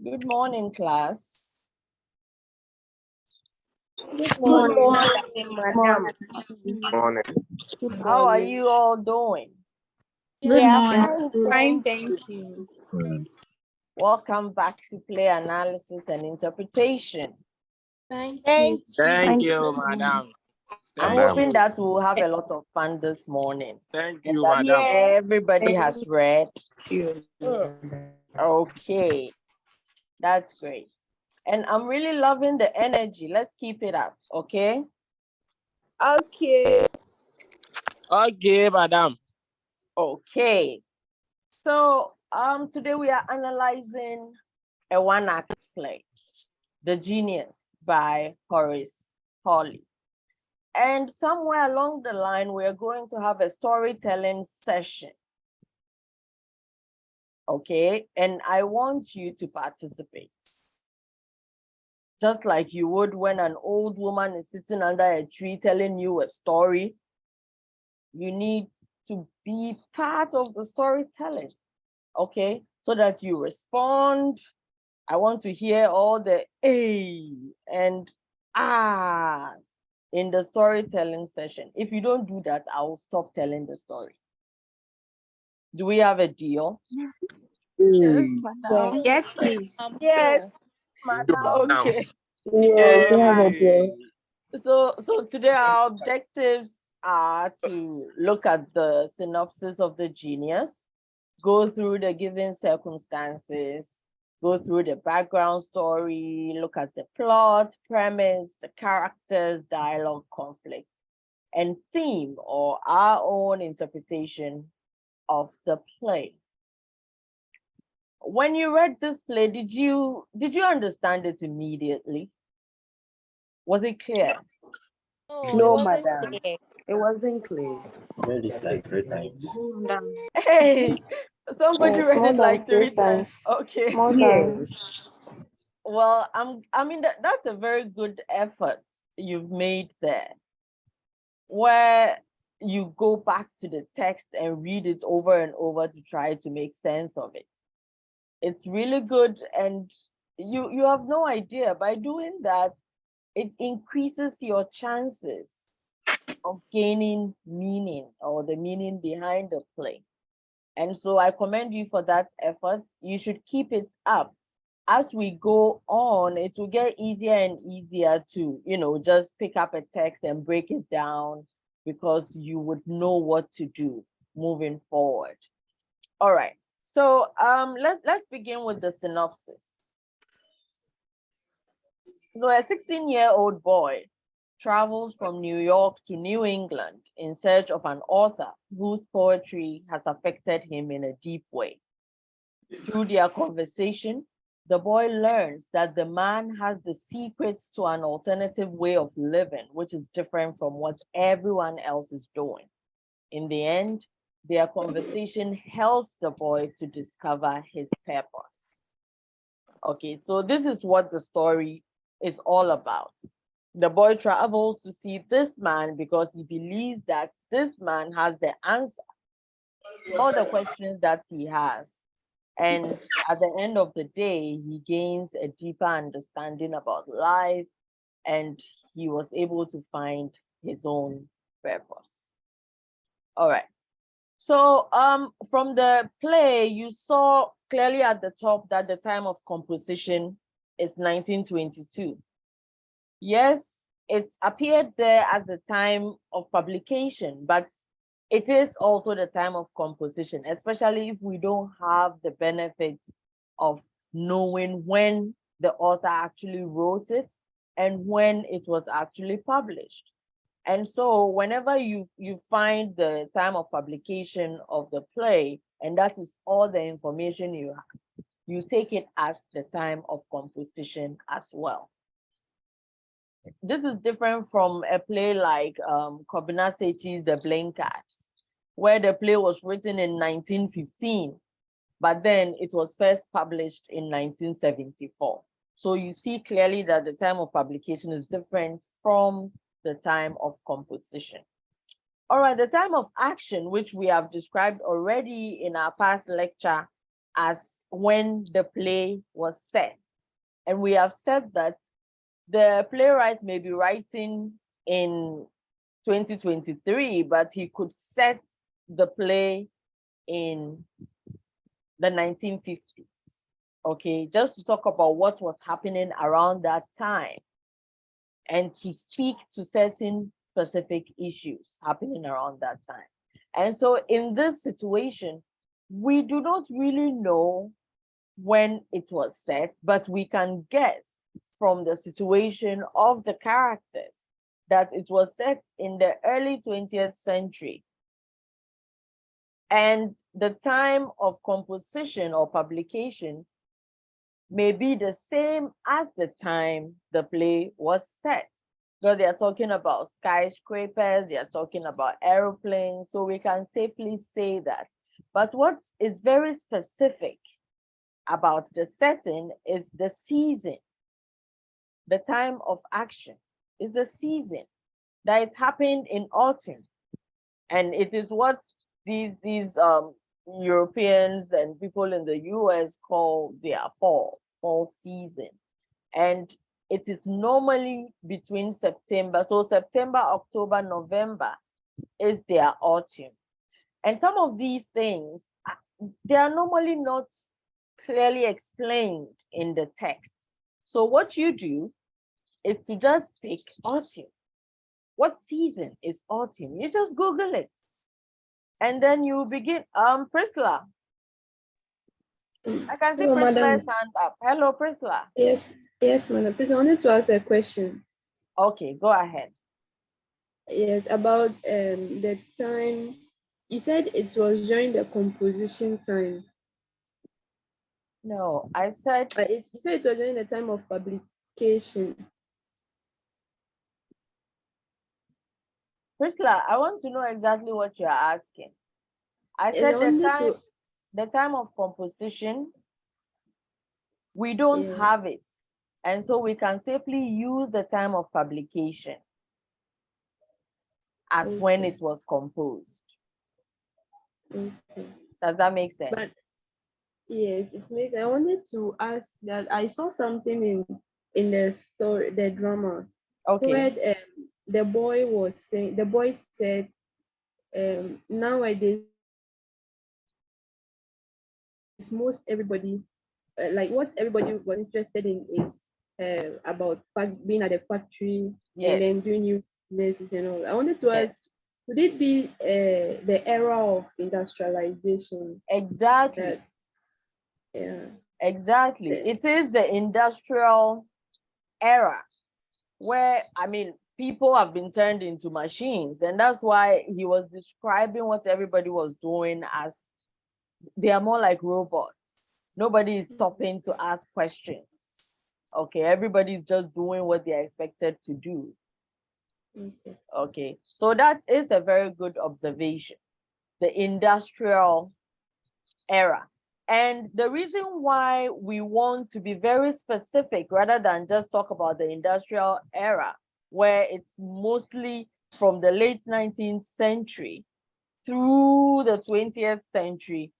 Good morning, class. Good Good morning, morning. madam. Morning. Good How are morning. you all doing? Good We are morning. fine, thank you. Welcome back to Play Analysis and Interpretation. Thank Thank you. Thank Thank you, madam. I'm Madam. hoping that we'll have a lot of fun this morning Thank and you, that madam. everybody has read. you. Okay, that's great. And I'm really loving the energy. Let's keep it up, okay? Okay. Okay, madam. Okay. So today we are analyzing a one-act play, The Genius by Horace Holley. And somewhere along the line, we're going to have a storytelling session. Okay, and I want you to participate. Just like you would when an old woman is sitting under a tree telling you a story, you need to be part of the storytelling, okay? So that you respond. I want to hear all the A and Ahs in the storytelling session. If you don't do that, I will stop telling the story. Do we have a deal? Yes, madam. Yes, please. Yes, madam. Okay. Yes, All we have a right. deal. So today our objectives are to look at the synopsis of the genius, go through the given circumstances, go through the background story, look at the plot, premise, the characters, dialogue, conflict, and theme or our own interpretation of the play. When you read this play, did you understand it immediately? Was it clear? No, madam. It wasn't clear. Read it like 3 times. Hey, somebody Yes, read more it like than 3 3 times. times. Okay. More than. Well, I mean that's a very good effort you've made there, where you go back to the text and read it over and over to try to make sense of it. It's really good, and you have no idea, by doing that, it increases your chances of gaining meaning or the meaning behind the play. And so I commend you for that effort. You should keep it up. As we go on, it will get easier and easier to, just pick up a text and break it down, because you would know what to do moving forward. All right. So let's begin with the synopsis. So a 16-year-old boy travels from New York to New England in search of an author whose poetry has affected him in a deep way. Through their conversation, the boy learns that the man has the secrets to an alternative way of living, which is different from what everyone else is doing. In the end, their conversation helps the boy to discover his purpose. Okay, so this is what the story is all about. The boy travels to see this man because he believes that this man has the answer to all the questions that he has. And at the end of the day, he gains a deeper understanding about life, and he was able to find his own purpose. All right. So from the play, you saw clearly at the top that the time of composition is 1922. Yes, it appeared there as the time of publication, but it is also the time of composition, especially if we don't have the benefits of knowing when the author actually wrote it and when it was actually published. And so whenever you find the time of publication of the play, and that is all the information you have, you take it as the time of composition as well. This is different from a play like Kobina Sechi's The Blinkers, where the play was written in 1915, but then it was first published in 1974. So you see clearly that the time of publication is different from the time of composition. All right, the time of action, which we have described already in our past lecture as when the play was set. And we have said that the playwright may be writing in 2023, but he could set the play in the 1950s. Okay, just to talk about what was happening around that time and to speak to certain specific issues happening around that time. And so in this situation, we do not really know when it was set, but we can guess from the situation of the characters that it was set in the early 20th century. And the time of composition or publication may be the same as the time the play was set. So they are talking about skyscrapers, they are talking about aeroplanes, so we can safely say that. But what is very specific about the setting is the season. The time of action is the season, that it happened in autumn. And it is what these Europeans and people in the US call their fall season. And it is normally between September. So September, October, November is their autumn. And some of these things, they are normally not clearly explained in the text. So what you do is to just pick autumn. What season is autumn? You just Google it. And then you begin, Priscilla. I can see Hello, Priscilla's madam. hand up. Hello, Priscilla. Yes, madam. Please, I wanted to ask a question. Okay, go ahead. Yes, about the time. You said it was during the composition time. No, I said, You said it was during the time of publication. Priscilla, I want to know exactly what you're asking. I Yes, said I wanted the time of composition, we don't Yes. have it. And so we can safely use the time of publication as when Okay. it was composed. Okay. Does that make sense? But yes, it makes. I wanted to ask that I saw something in the story, the drama, Okay. where the boy was saying, the boy said, nowadays most everybody, like what everybody was interested in is about being at a factory Yes. and then doing new businesses and all. I wanted to Yes. ask, would it be the era of industrialization? Exactly. Yeah. Exactly. It is the industrial era where, I mean, people have been turned into machines. And that's why he was describing what everybody was doing as they are more like robots. Nobody is stopping to ask questions. Okay, everybody's just doing what they're expected to do. Okay. Okay, so that is a very good observation. The industrial era. And the reason why we want to be very specific rather than just talk about the industrial era, where it's mostly from the late 19th century through the 20th century,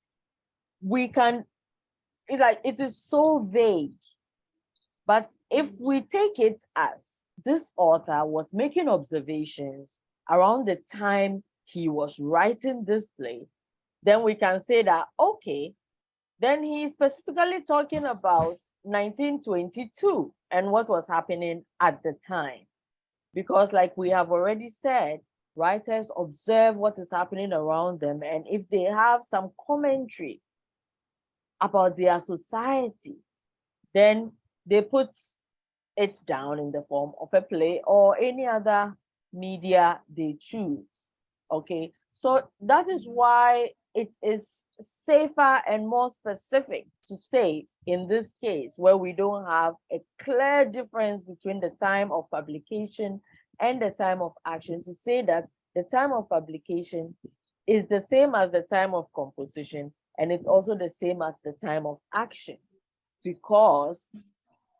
it's like it is so vague. But if we take it as this author was making observations around the time he was writing this play, then we can say that, okay, then he's specifically talking about 1922 and what was happening at the time. Because like we have already said, writers observe what is happening around them. And if they have some commentary about their society, then they put it down in the form of a play or any other media they choose. Okay, so that is why it is safer and more specific to say in this case where we don't have a clear difference between the time of publication and the time of action, to say that the time of publication is the same as the time of composition, and it's also the same as the time of action, because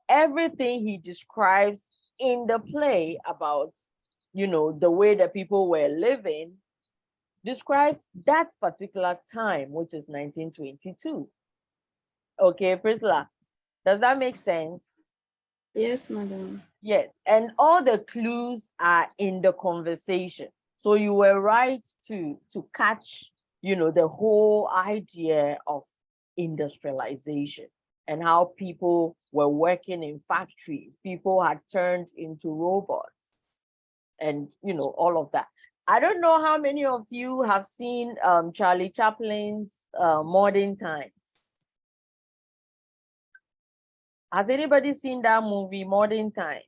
everything he describes in the play about, the way that people were living describes that particular time, which is 1922. Okay, Priscilla, does that make sense? Yes, madam. Yes, and all the clues are in the conversation. So you were right to catch, the whole idea of industrialization and how people were working in factories. People had turned into robots and, all of that. I don't know how many of you have seen Charlie Chaplin's Modern Times. Has anybody seen that movie, Modern Times?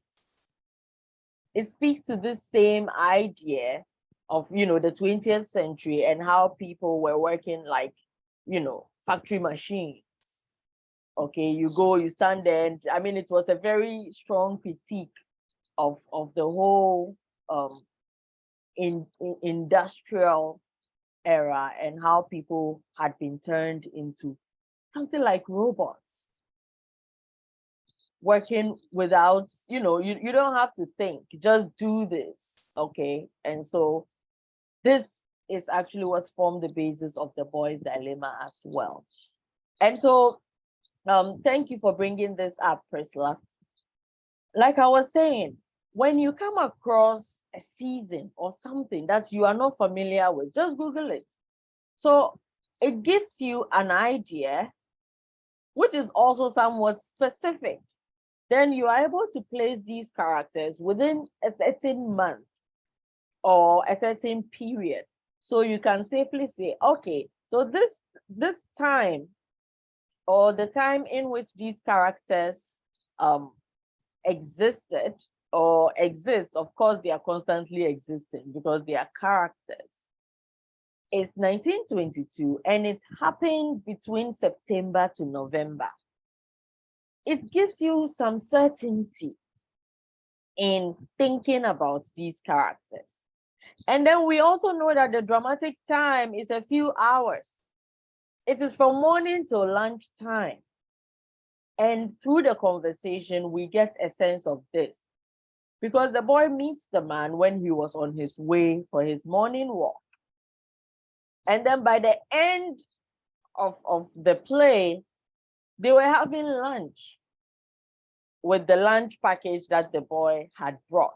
It speaks to this same idea of, the 20th century and how people were working like, factory machines. Okay, you go, you stand there, and I mean, it was a very strong critique of the whole in industrial era and how people had been turned into something like robots, working without, you don't have to think, just do this. Okay. And so this is actually what formed the basis of the boys' dilemma as well. And so thank you for bringing this up, Priscilla. Like I was saying, when you come across a season or something that you are not familiar with, just Google it. So it gives you an idea, which is also somewhat specific. Then you are able to place these characters within a certain month or a certain period. So you can safely say, okay, so this time or the time in which these characters existed or exist, of course, they are constantly existing because they are characters. It's 1922 and it happened between September to November. It gives you some certainty in thinking about these characters. And then we also know that the dramatic time is a few hours. It is from morning till lunchtime. And through the conversation, we get a sense of this. Because the boy meets the man when he was on his way for his morning walk. And then by the end of the play, they were having lunch with the lunch package that the boy had brought.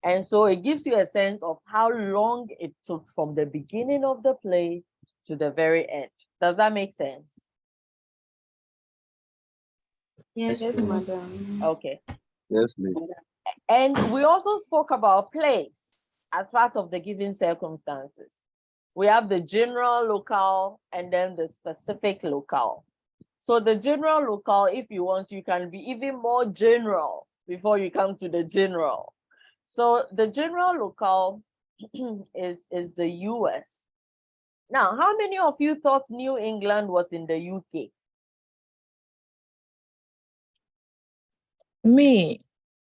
And so it gives you a sense of how long it took from the beginning of the play to the very end. Does that make sense? Yes, Yes, madam. Okay. Yes, please. And we also spoke about place as part of the given circumstances. We have the general local and then the specific local. So the general local, if you want, you can be even more general before you come to the general. So the general local is the US. Now, how many of you thought New England was in the UK? Me.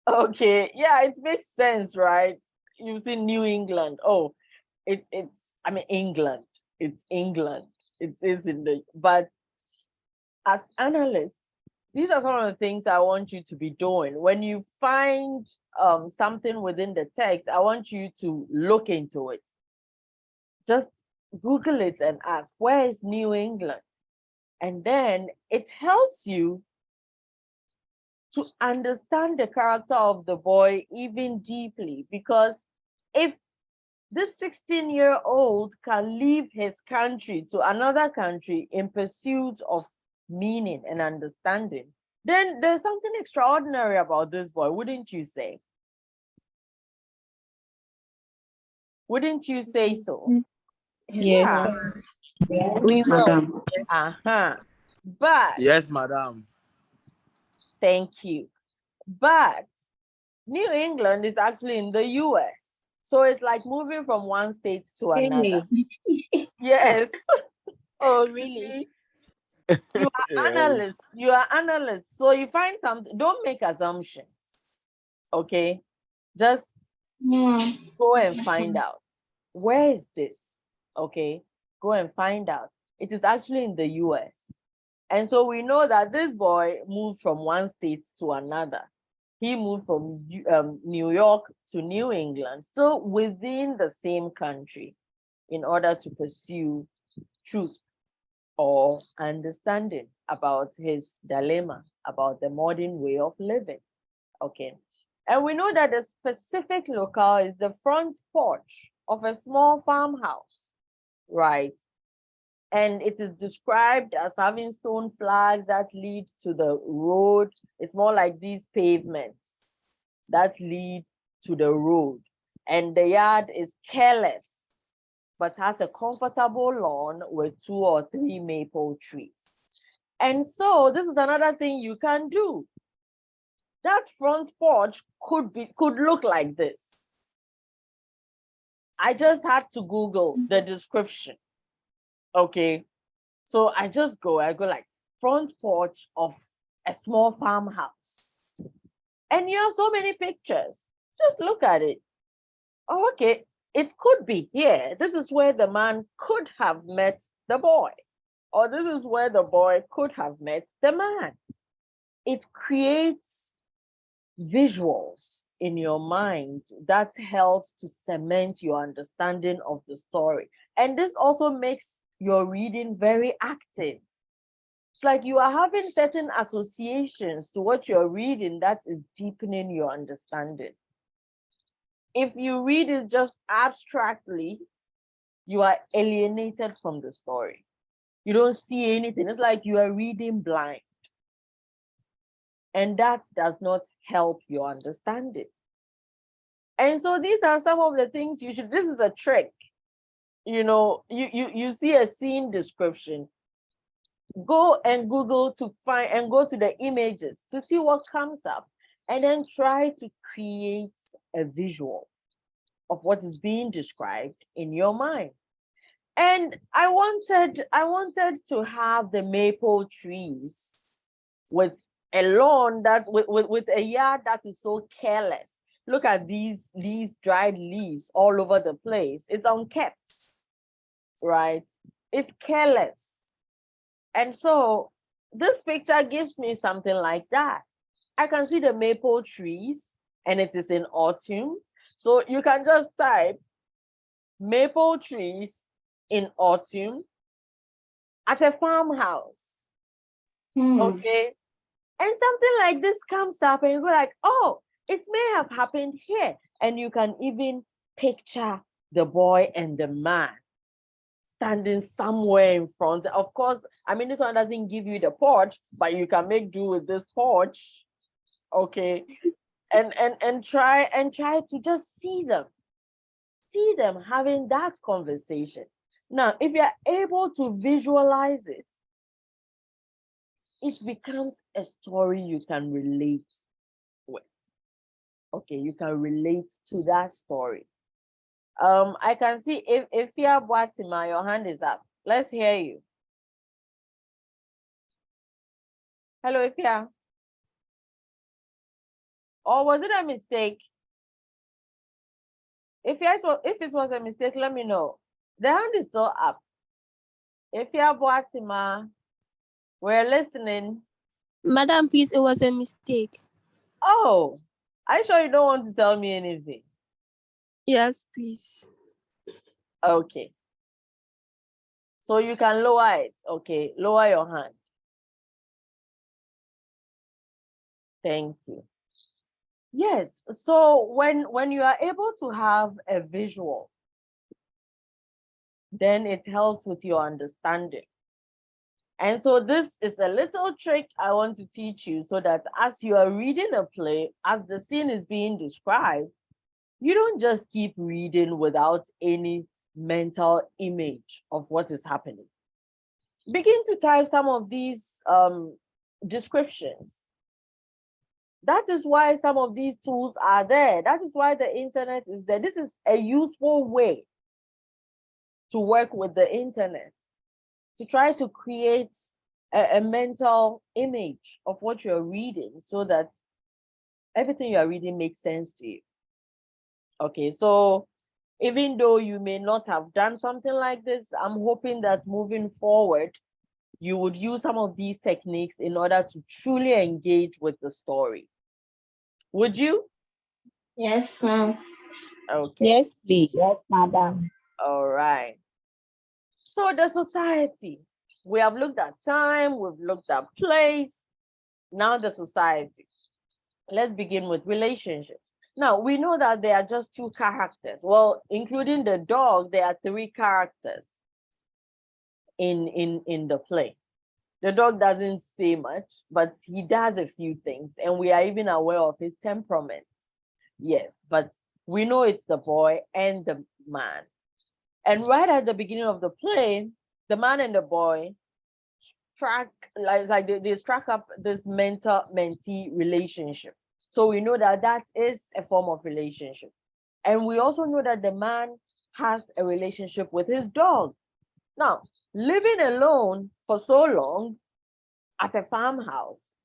Okay, yeah, it makes sense, right? You've seen New England. Oh, I mean, England. It's England. It is in the, but as analysts, these are some of the things I want you to be doing. When you find something within the text, I want you to look into it. Just Google it and ask, where is New England? And then it helps you to understand the character of the boy even deeply, because if this 16-year-old can leave his country to another country in pursuit of meaning and understanding, then there's something extraordinary about this boy, wouldn't you say? Wouldn't you say so? Yes. Yeah. we will. Uh-huh. But Yes, madam. thank you. But New England is actually in the US. So it's like moving from one state to another. Yes. Oh, really? You are Yes. analysts. You are analysts. So you find something, don't make assumptions. Okay. Just go and find out. Where is this? Okay. Go and find out. It is actually in the US. And so we know that this boy moved from one state to another. He moved from New York to New England, still within the same country, in order to pursue truth. or understanding about his dilemma, about the modern way of living. Okay. And we know that the specific locale is the front porch of a small farmhouse, right? And it is described as having stone flags that lead to the road. It's more like these pavements that lead to the road. And the yard is careless, but has a comfortable lawn with 2 or 3 maple trees. And so this is another thing you can do. That front porch could look like this. I just had to Google the description. Okay. So I go like front porch of a small farmhouse. And you have so many pictures. Just look at it. Oh, okay. It could be here. This is where the man could have met the boy. Or this is where the boy could have met the man. It creates visuals in your mind that helps to cement your understanding of the story. And this also makes your reading very active. It's like you are having certain associations to what you're reading that is deepening your understanding. If you read it just abstractly, you are alienated from the story. You don't see anything. It's like you are reading blind. And that does not help your understanding. And so these are some of the things you should, this is a trick. You know, you see a scene description, go and Google to find and go to the images to see what comes up, and then try to create a visual of what is being described in your mind. And I wanted to have the maple trees with a lawn that with a yard that is so careless. Look at these dried leaves all over the place. It's unkept, right? It's careless. And so this picture gives me something like that. I can see the maple trees and it is in autumn. So you can just type maple trees in autumn at a farmhouse. Okay. And something like this comes up and you go like, oh, it may have happened here. And you can even picture the boy and the man standing somewhere in front. Of course, I mean, this one doesn't give you the porch, but you can make do with this porch. Okay. And try to just see them having that conversation. Now, if you're able to visualize it, it becomes a story you can relate with. Okay, you can relate to that story. I can see if Thea Boatima, your hand is up. Let's hear you. Hello, Ifya. Or was it a mistake? If it was a mistake, let me know. The hand is still up. Ifya Boatima, we're listening. Madam, please, it was a mistake. Oh, are you sure you don't want to tell me anything? Yes, please. Okay. So you can lower it. Okay, lower your hand. Thank you. Yes, so when you are able to have a visual, then it helps with your understanding. And so this is a little trick I want to teach you so that as you are reading a play, as the scene is being described, you don't just keep reading without any mental image of what is happening. Begin to type some of these descriptions. That is why some of these tools are there. That is why the internet is there. This is a useful way to work with the internet, to try to create a mental image of what you're reading so that everything you're reading makes sense to you. Okay, so even though you may not have done something like this, I'm hoping that moving forward, you would use some of these techniques in order to truly engage with the story. Would you? Yes, ma'am. Okay. Yes, please. Yes, madam. All right. So the society, we have looked at time, we've looked at place, now the society. Let's begin with relationships. Now, we know that there are just two characters. Well, including the dog, there are three characters in the play. The dog doesn't say much, but he does a few things, and we are even aware of his temperament. Yes, but we know it's the boy and the man. And right at the beginning of the play, the man and the boy they struck up this mentor-mentee relationship. So we know that that is a form of relationship. And we also know that the man has a relationship with his dog. Now, living alone for so long at a farmhouse,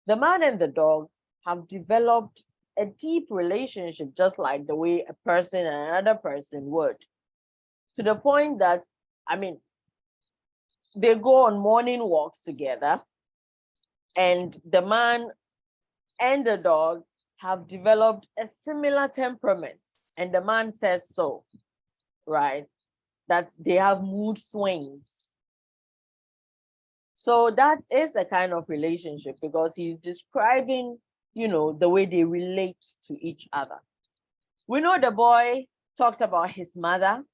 the man and the dog have developed a deep relationship, just like the way a person and another person would, to the point that, I mean, they go on morning walks together, and the man and the dog have developed a similar temperament, and the man says so, right? That they have mood swings. So that is a kind of relationship, because he's describing, the way they relate to each other. We know the boy talks about his mother,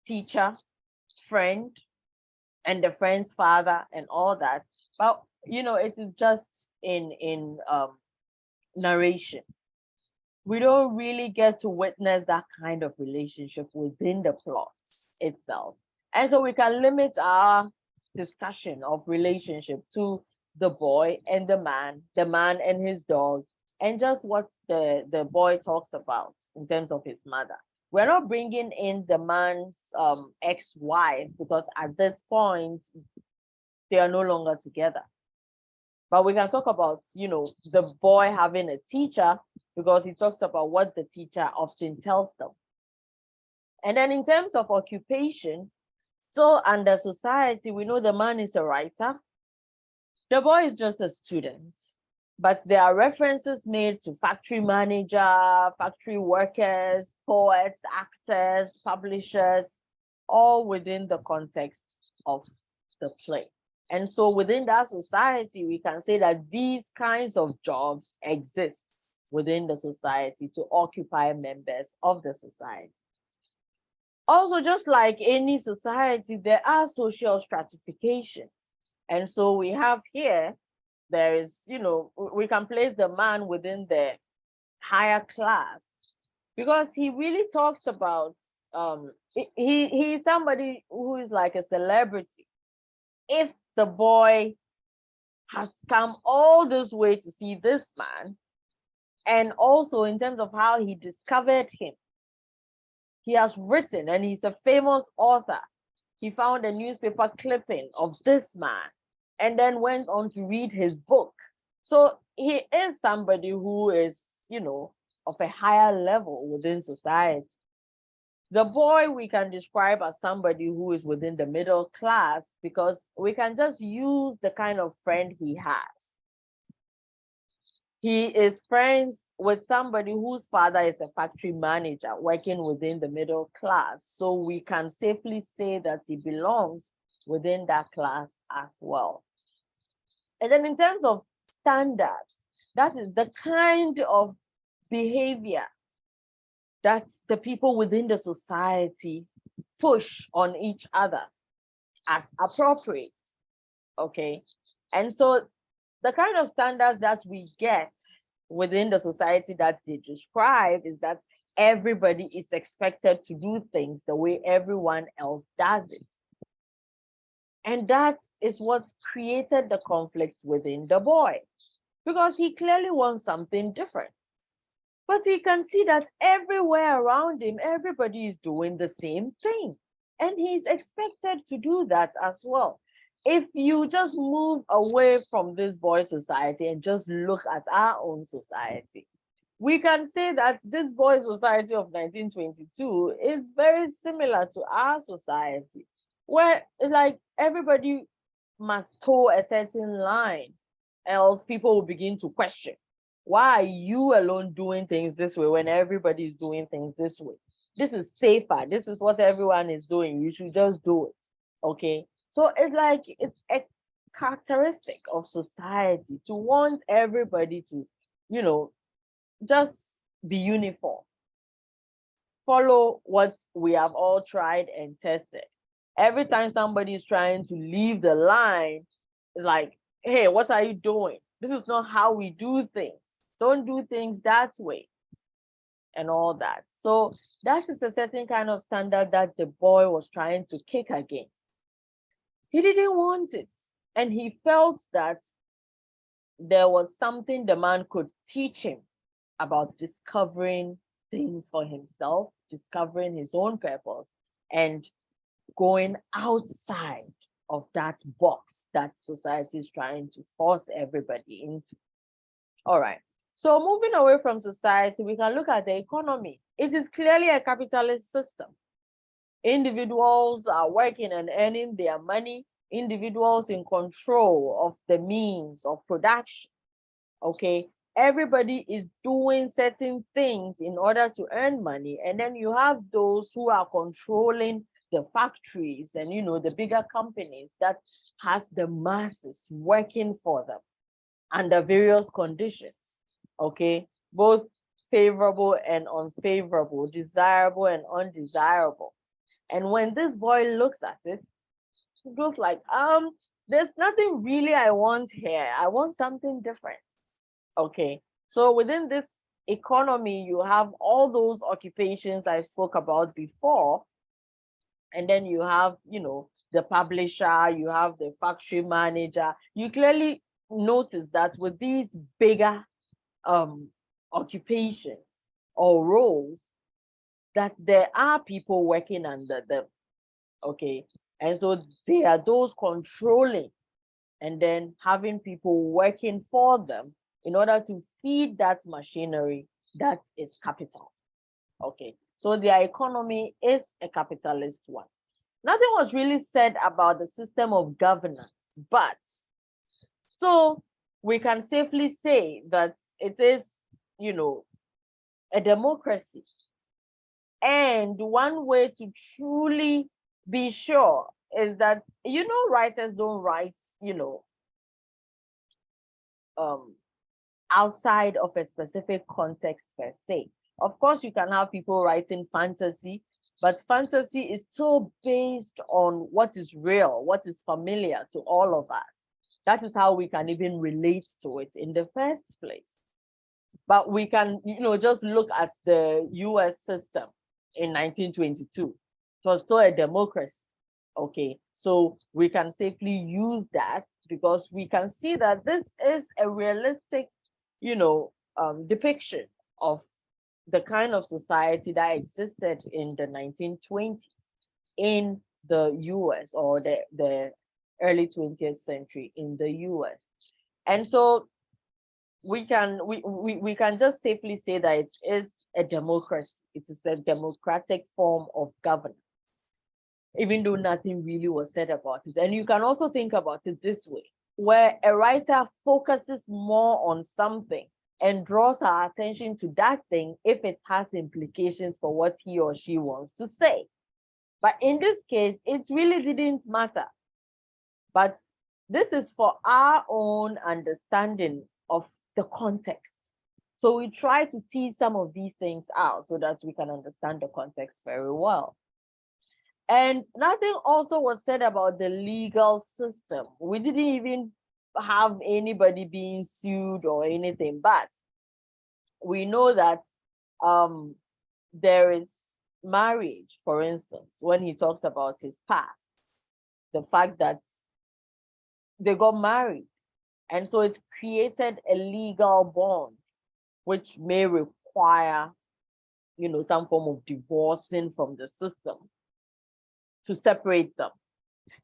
teacher, friend, and the friend's father and all that. But, it is just in narration. We don't really get to witness that kind of relationship within the plot itself. And so we can limit our discussion of relationship to the boy and the man and his dog, and just what the boy talks about in terms of his mother. We're not bringing in the man's ex-wife, because at this point, they are no longer together. But we can talk about, the boy having a teacher, because he talks about what the teacher often tells them. And then in terms of occupation, so under society, we know the man is a writer. The boy is just a student. But there are references made to factory manager, factory workers, poets, actors, publishers, all within the context of the play. And so within that society, we can say that these kinds of jobs exist within the society to occupy members of the society. Also, just like any society, there are social stratifications. And so we have here, there is, we can place the man within the higher class, because he really talks about, he's somebody who is like a celebrity. If the boy has come all this way to see this man, and also in terms of how he discovered him, he has written, and he's a famous author. He found a newspaper clipping of this man and then went on to read his book. So he is somebody who is, of a higher level within society. The boy we can describe as somebody who is within the middle class, because we can just use the kind of friend he has. He is friends with somebody whose father is a factory manager working within the middle class. So we can safely say that he belongs within that class as well. And then in terms of standards, that is the kind of behavior that the people within the society push on each other as appropriate, okay? And so the kind of standards that we get within the society that they describe is that everybody is expected to do things the way everyone else does it. And that is what created the conflict within the boy, because he clearly wants something different. But he can see that everywhere around him, everybody is doing the same thing. And he's expected to do that as well. If you just move away from this boy society and just look at our own society, we can say that this boy society of 1922 is very similar to our society, where like everybody must toe a certain line, else people will begin to question, why are you alone doing things this way when everybody is doing things this way? This is safer. This is what everyone is doing. You should just do it. Okay. So it's like it's a characteristic of society to want everybody to, just be uniform, follow what we have all tried and tested. Every time somebody is trying to leave the line, it's like, hey, what are you doing? This is not how we do things. Don't do things that way and all that. So that is a certain kind of standard that the boy was trying to kick against. He didn't want it. And he felt that there was something the man could teach him about discovering things for himself, discovering his own purpose, and going outside of that box that society is trying to force everybody into. All right. So moving away from society, we can look at the economy. It is clearly a capitalist system. Individuals are working and earning their money, individuals in control of the means of production. Okay. Everybody is doing certain things in order to earn money. And then you have those who are controlling the factories and, the bigger companies that has the masses working for them under various conditions. Okay. Both favorable and unfavorable, desirable and undesirable. And when this boy looks at it, he goes like, there's nothing really I want here. I want something different. Okay, so within this economy, you have all those occupations I spoke about before. And then you have, the publisher, you have the factory manager. You clearly notice that with these bigger occupations or roles, that there are people working under them. Okay, and so they are those controlling and then having people working for them in order to feed that machinery that is capital. Okay, so their economy is a capitalist one. Nothing was really said about the system of governance, but so we can safely say that it is, a democracy. And one way to truly be sure is that, writers don't write, outside of a specific context per se. Of course, you can have people writing fantasy, but fantasy is still based on what is real, what is familiar to all of us. That is how we can even relate to it in the first place. But we can, just look at the US system in 1922. It was still a democracy. Okay, so we can safely use that because we can see that this is a realistic, depiction of the kind of society that existed in the 1920s in the US or the early 20th century in the US. And so we can just safely say that it is a democracy. It is a democratic form of governance, even though nothing really was said about it. And you can also think about it this way, where a writer focuses more on something and draws our attention to that thing if it has implications for what he or she wants to say. But in this case, it really didn't matter. But this is for our own understanding of the context. So we try to tease some of these things out so that we can understand the context very well. And nothing also was said about the legal system. We didn't even have anybody being sued or anything, but we know that there is marriage, for instance, when he talks about his past, the fact that they got married. And so it created a legal bond, which may require, some form of divorcing from the system to separate them.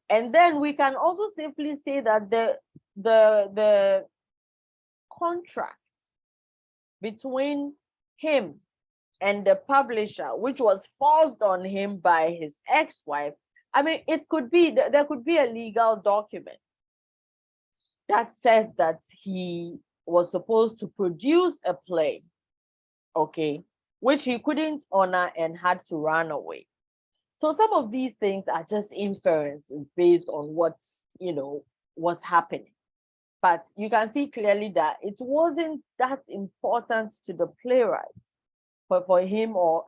And then we can also safely say that the contract between him and the publisher, which was forced on him by his ex-wife, I mean, there could be a legal document that says that he was supposed to produce a play, okay, which he couldn't honor and had to run away. So some of these things are just inferences based on what's, what's happening. But you can see clearly that it wasn't that important to the playwright for him or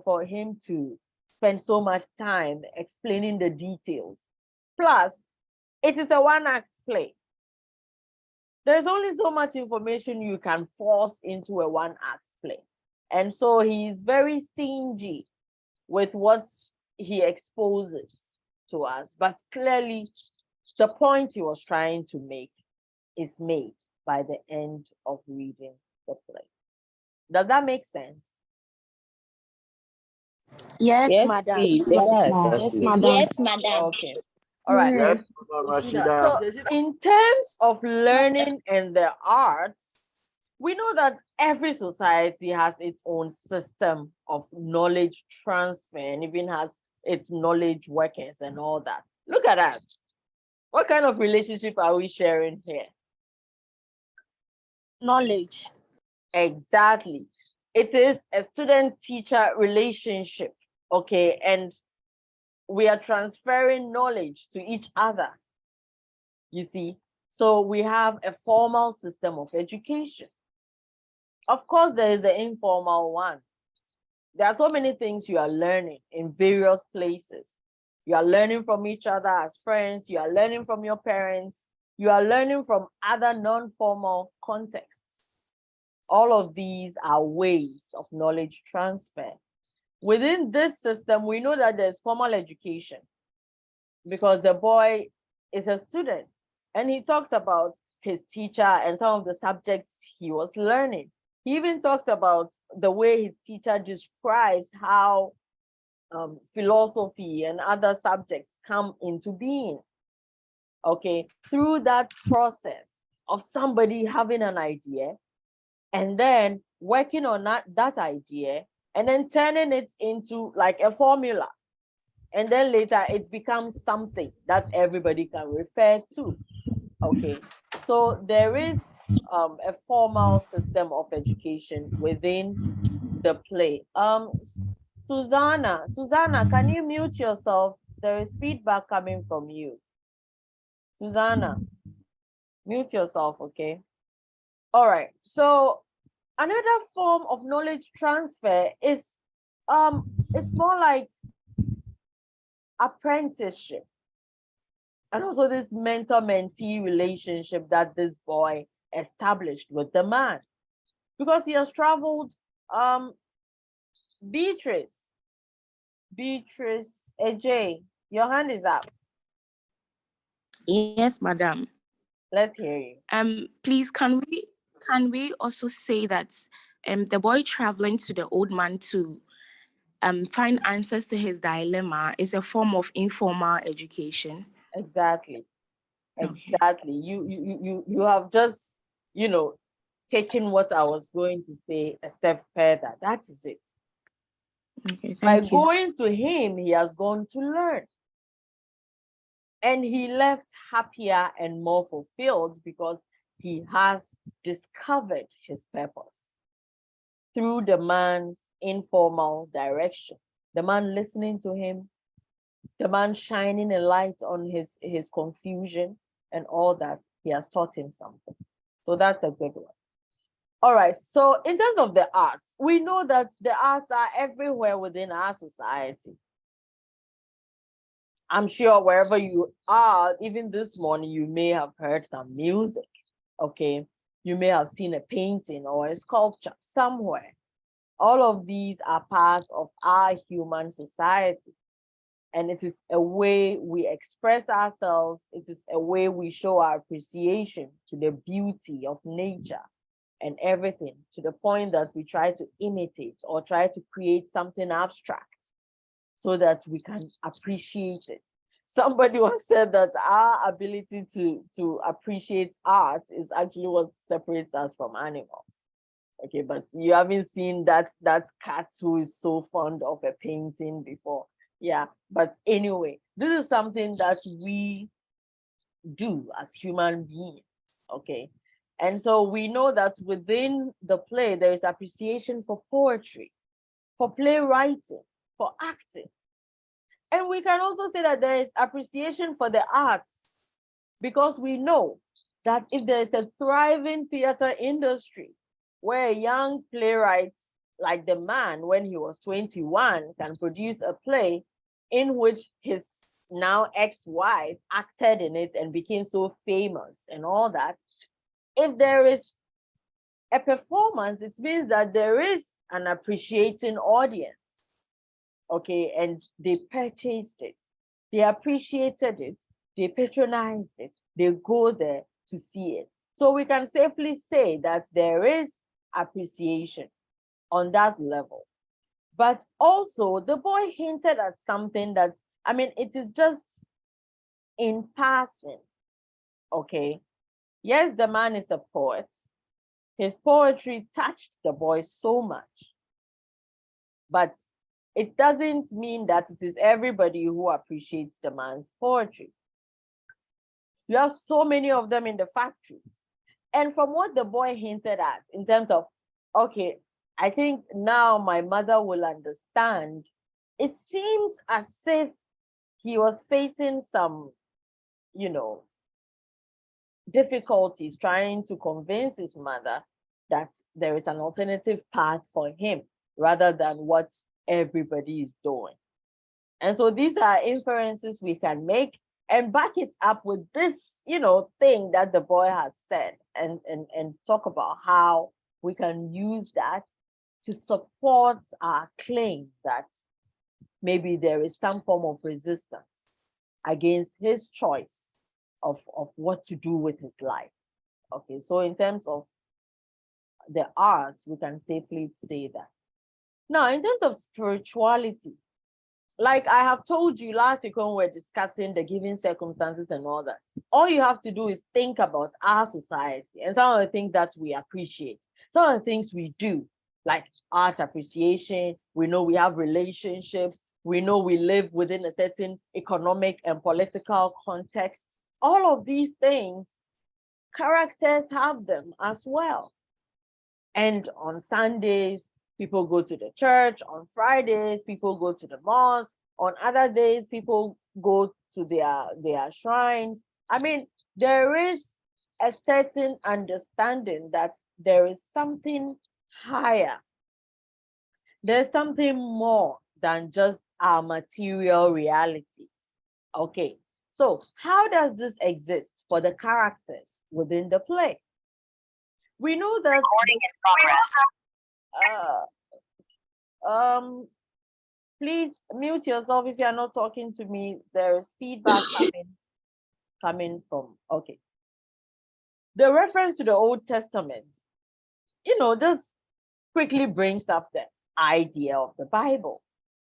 for him to spend so much time explaining the details. Plus, it is a one-act play. There's only so much information you can force into a one-act play. And so he's very stingy with what he exposes to us. But clearly, the point he was trying to make is made by the end of reading the play. Does that make sense? Yes, madam. please. Yes, madam. Yes, madam. Okay. All right. Yes, Madam Rashida. So in terms of learning and the arts, we know that every society has its own system of knowledge transfer and even has its knowledge workers and all that. Look at us. What kind of relationship are we sharing here? Knowledge. Exactly. It is a student-teacher relationship, okay? And we are transferring knowledge to each other, you see? So we have a formal system of education. Of course, there is the informal one. There are so many things you are learning in various places. You are learning from each other as friends. You are learning from your parents. You are learning from other non-formal contexts. All of these are ways of knowledge transfer. Within this system, we know that there's formal education because the boy is a student and he talks about his teacher and some of the subjects he was learning. He even talks about the way his teacher describes how philosophy and other subjects come into being. Okay, through that process of somebody having an idea and then working on that idea and then turning it into like a formula. And then later it becomes something that everybody can refer to. Okay, so there is a formal system of education within the play. Susanna, can you mute yourself? There is feedback coming from you. Susanna, mute yourself, okay? All right, so another form of knowledge transfer is, it's more like apprenticeship. And also this mentor-mentee relationship that this boy established with the man. Because he has traveled, Beatrice, AJ, your hand is up. Yes, madam. Let's hear you. Please, can we also say that the boy traveling to the old man to find answers to his dilemma is a form of informal education? Exactly. Okay. Exactly. You have just, taken what I was going to say a step further. That is it. Okay, By thank you. going to him, he has gone to learn. And he left happier and more fulfilled because he has discovered his purpose through the man's informal direction. The man listening to him, the man shining a light on his confusion and all that, he has taught him something. So that's a good one. All right, so in terms of the arts, we know that the arts are everywhere within our society. I'm sure wherever you are, even this morning, you may have heard some music, okay? You may have seen a painting or a sculpture somewhere. All of these are parts of our human society. And it is a way we express ourselves. It is a way we show our appreciation to the beauty of nature and everything, to the point that we try to imitate or try to create something abstract so that we can appreciate it. Somebody once said that our ability to appreciate art is actually what separates us from animals. Okay, but you haven't seen that cat who is so fond of a painting before. Yeah, but anyway, this is something that we do as human beings, okay? And so we know that within the play, there is appreciation for poetry, for playwriting, for acting. And we can also say that there is appreciation for the arts, because we know that if there is a thriving theater industry where a young playwright like the man, when he was 21, can produce a play in which his now ex-wife acted in it and became so famous and all that, if there is a performance, it means that there is an appreciating audience. Okay, and they purchased it, they appreciated it, they patronized it, they go there to see it. So we can safely say that there is appreciation on that level. But also, the boy hinted at something that, I mean, it is just in passing. Okay, yes, the man is a poet. His poetry touched the boy so much, but it doesn't mean that it is everybody who appreciates the man's poetry. You have so many of them in the factories. And from what the boy hinted at, in terms of, okay, I think now my mother will understand, it seems as if he was facing some, difficulties trying to convince his mother that there is an alternative path for him rather than what everybody is doing. And so these are inferences we can make and back it up with this, thing that the boy has said, and talk about how we can use that to support our claim that maybe there is some form of resistance against his choice of what to do with his life. Okay, so in terms of the arts, we can safely say that. Now, in terms of spirituality, like I have told you last week when we were discussing the given circumstances and all that, all you have to do is think about our society and some of the things that we appreciate, some of the things we do, like art appreciation. We know we have relationships. We know we live within a certain economic and political context. All of these things, characters have them as well. And on Sundays, people go to the church. On Fridays, people go to the mosque. On other days, people go to their shrines. I mean, there is a certain understanding that there is something higher. There's something more than just our material realities. Okay, so how does this exist for the characters within the play? We know that Recording in progress. Please mute yourself if you're not talking to me. There is feedback coming from, okay. The reference to the Old Testament, just quickly brings up the idea of the Bible,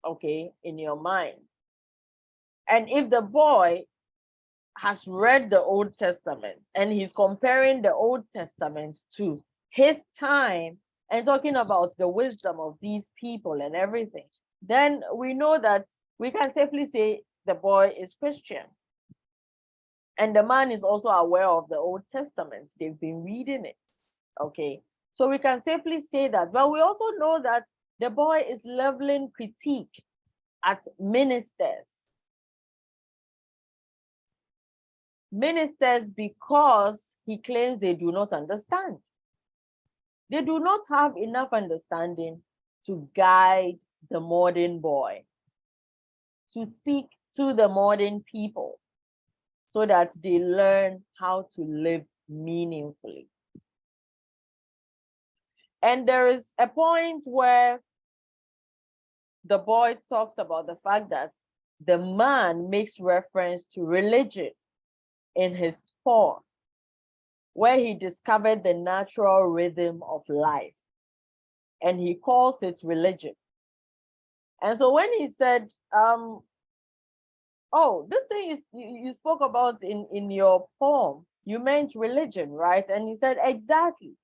okay, in your mind. And if the boy has read the Old Testament and he's comparing the Old Testament to his time and talking about the wisdom of these people and everything, then we know that we can safely say the boy is Christian. And the man is also aware of the Old Testament. They've been reading it, okay? So we can safely say that. But we also know that the boy is leveling critique at ministers. Ministers, because he claims they do not understand. They do not have enough understanding to guide the modern boy, to speak to the modern people so that they learn how to live meaningfully. And there is a point where the boy talks about the fact that the man makes reference to religion in his poem, where he discovered the natural rhythm of life, and he calls it religion. And so when he said, oh, this thing is you spoke about in your poem, you meant religion, right? And he said, exactly.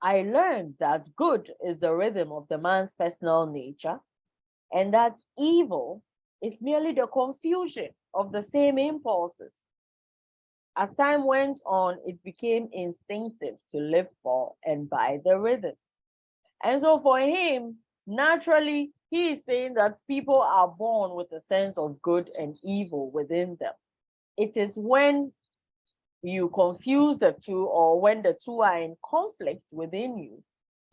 I learned that good is the rhythm of the man's personal nature, and that evil is merely the confusion of the same impulses. As time went on, it became instinctive to live for and by the rhythm. And so for him, naturally, he is saying that people are born with a sense of good and evil within them. It is when you confuse the two, or when the two are in conflict within you,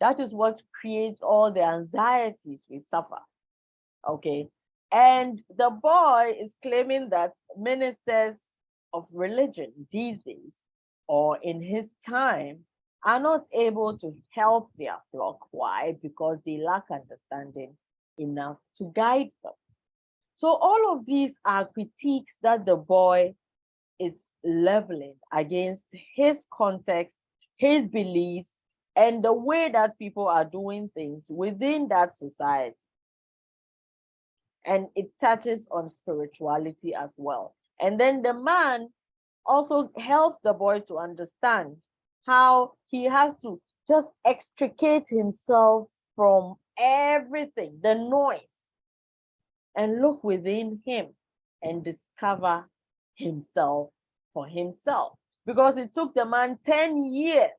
that is what creates all the anxieties we suffer. Okay. And the boy is claiming that ministers of religion these days, or in his time, are not able to help their flock. Why? Because they lack understanding enough to guide them. So all of these are critiques that the boy is leveling against his context, his beliefs, and the way that people are doing things within that society. And it touches on spirituality as well. And then the man also helps the boy to understand how he has to just extricate himself from everything, the noise, and look within him and discover himself for himself. Because it took the man 10 years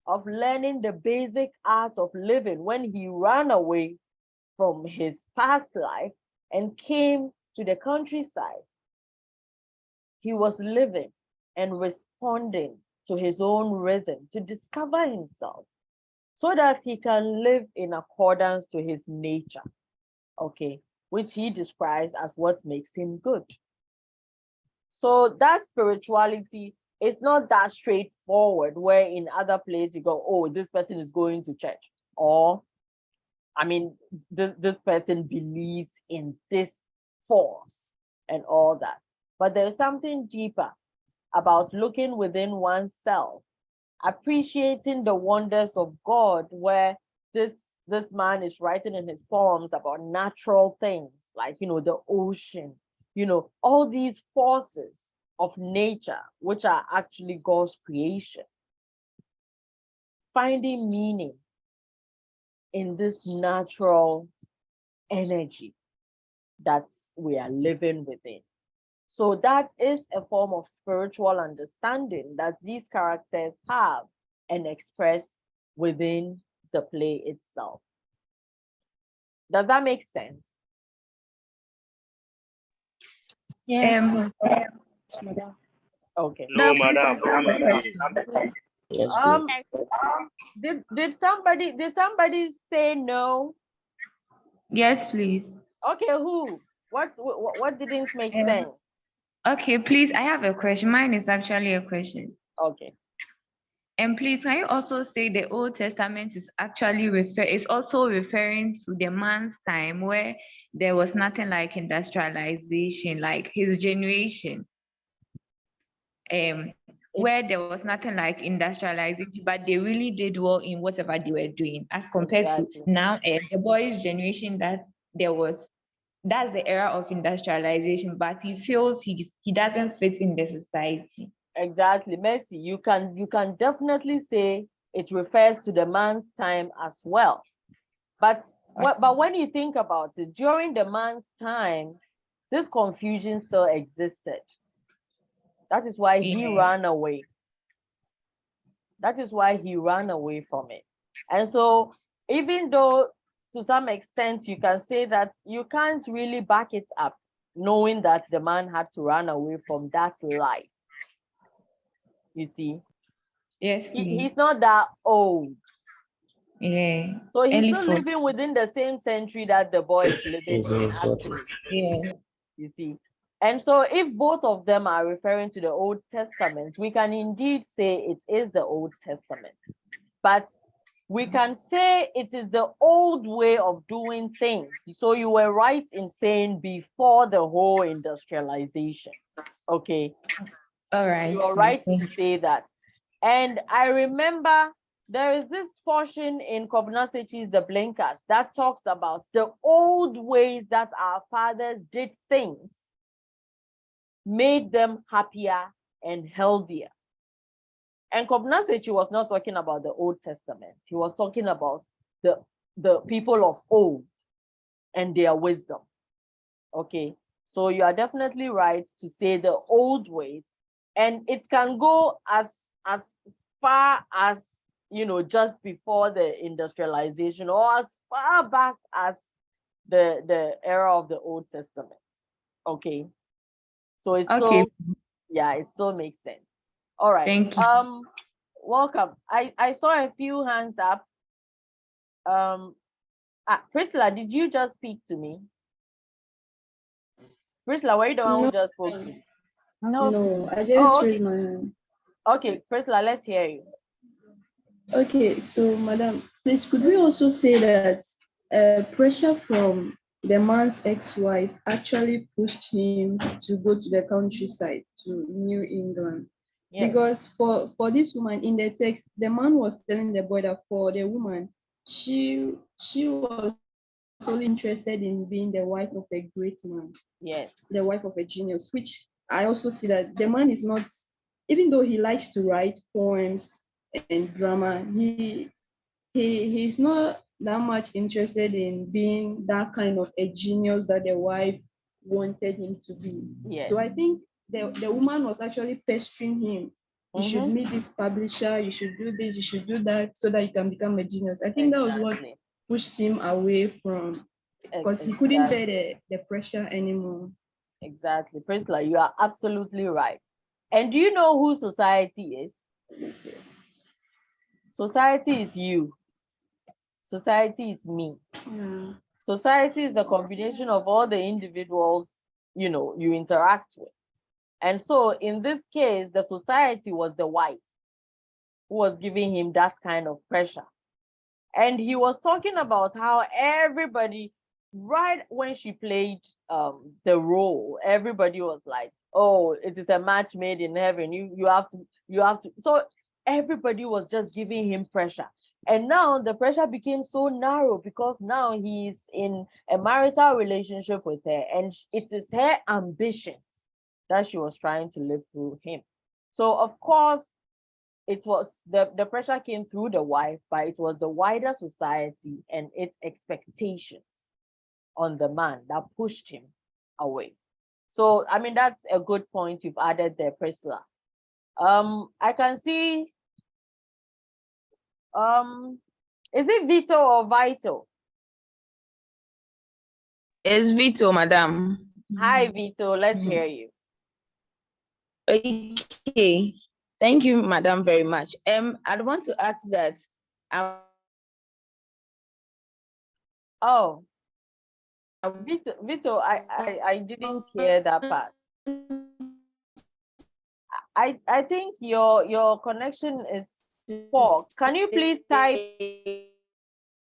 of learning the basic art of living when he ran away from his past life and came to the countryside. He was living and responding to his own rhythm to discover himself so that he can live in accordance to his nature, okay, which he describes as what makes him good. So that spirituality is not that straightforward, where in other places you go, oh, this person is going to church, or I mean, this person believes in this force and all that. But there's something deeper about looking within oneself, appreciating the wonders of God, where this man is writing in his poems about natural things, like, the ocean, all these forces of nature, which are actually God's creation. Finding meaning in this natural energy that we are living within. So that is a form of spiritual understanding that these characters have and express within the play itself. Does that make sense? Yes. Okay. No, madam. Yes, Um, please. did somebody say no? Yes, please. Okay, who? What didn't make sense? Okay, please, I have a question. Mine is actually a question. Okay. And please, can you also say the Old Testament is actually also referring to the man's time where there was nothing like industrialization, like his generation, where there was nothing like industrialization, but they really did well in whatever they were doing, as compared to now, the boys' generation that's the era of industrialization, but he feels he doesn't fit in the society. Exactly, Mercy. You can definitely say it refers to the man's time as well. But when you think about it, during the man's time, this confusion still existed. That is why he ran away. That is why he ran away from it. And so, even though to some extent you can say that you can't really back it up, knowing that the man had to run away from that life. You see? Yes, he's not that old. Yeah. So he's still living within the same century that the boy is living in. Yeah. You see? And so if both of them are referring to the Old Testament, we can indeed say it is the Old Testament. But we can say it is the old way of doing things. So you were right in saying before the whole industrialization. Okay. All right. You are right to say that. And I remember there is this portion in Kobnasechi's The Blinkers that talks about the old ways that our fathers did things, made them happier and healthier. And Kobnasechi was not talking about the Old Testament. He was talking about the people of old and their wisdom. Okay, so you are definitely right to say the old ways, and it can go as far as, just before the industrialization, or as far back as the era of the Old Testament. Okay. So it's Okay. still, yeah, it still makes sense. All right. Thank you. Welcome. I saw a few hands up. Priscilla, did you just speak to me? Priscilla, were you the one who just spoke to me? No, I Oh, just okay. raised my hand. Okay, Priscilla, let's hear you. Okay, so madam, please could we also say that pressure from the man's ex-wife actually pushed him to go to the countryside, to New England? Yes. Because for this woman in the text, the man was telling the boy that for the woman, she was only interested in being the wife of a great man. Yes. The wife of a genius, which I also see that the man is not, even though he likes to write poems and drama, he's not that much interested in being that kind of a genius that the wife wanted him to be. Yes. So I think the woman was actually pestering him. You should meet this publisher, you should do this, you should do that, so that you can become a genius. I think that was what pushed him away from, because he couldn't bear the pressure anymore. Exactly. Priscilla, you are absolutely right. And do you know who society is? Society is you. Society is me. Yeah. Society is the combination of all the individuals, you interact with. And so in this case, the society was the wife who was giving him that kind of pressure. And he was talking about how everybody, right when she played the role, everybody was like, oh, it is a match made in heaven. You have to. So everybody was just giving him pressure. And now the pressure became so narrow because now he's in a marital relationship with her, and it is her ambitions that she was trying to live through him. So of course, it was the pressure came through the wife, but it was the wider society and its expectations on the man that pushed him away. So I mean, that's a good point you've added there, Priscilla. I can see, is it Vito or Vito? It's Vito, madam. Hi, Vito, let's hear you. Okay, thank you, madam, very much. I'd want to add that. Oh, Vito, I didn't hear that part. I think your connection is poor. Can you please type?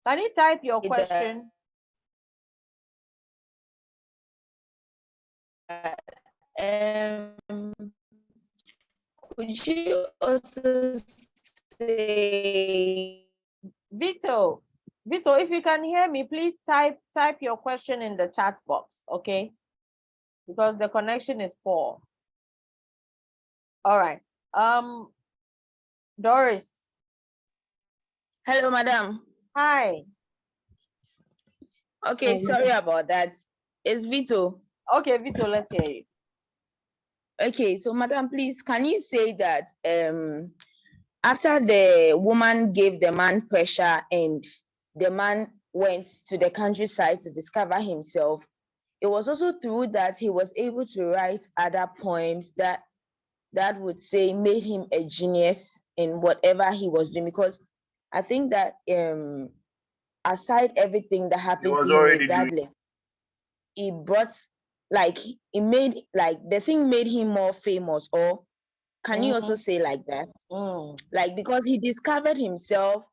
Can you type your question? Could you also say, Vito, if you can hear me, please type your question in the chat box, okay? Because the connection is poor. All right. Doris. Hello, madam. Hi. Okay, sorry about that. It's Vito. Okay, Vito, let's hear you. Okay, so madam, please, can you say that after the woman gave the man pressure and the man went to the countryside to discover himself, it was also through that he was able to write other poems that would say made him a genius in whatever he was doing? Because I think that aside everything that happened to him regardless, he brought, like, it made, like, the thing made him more famous. Or can you also say like that? Like, because he discovered himself,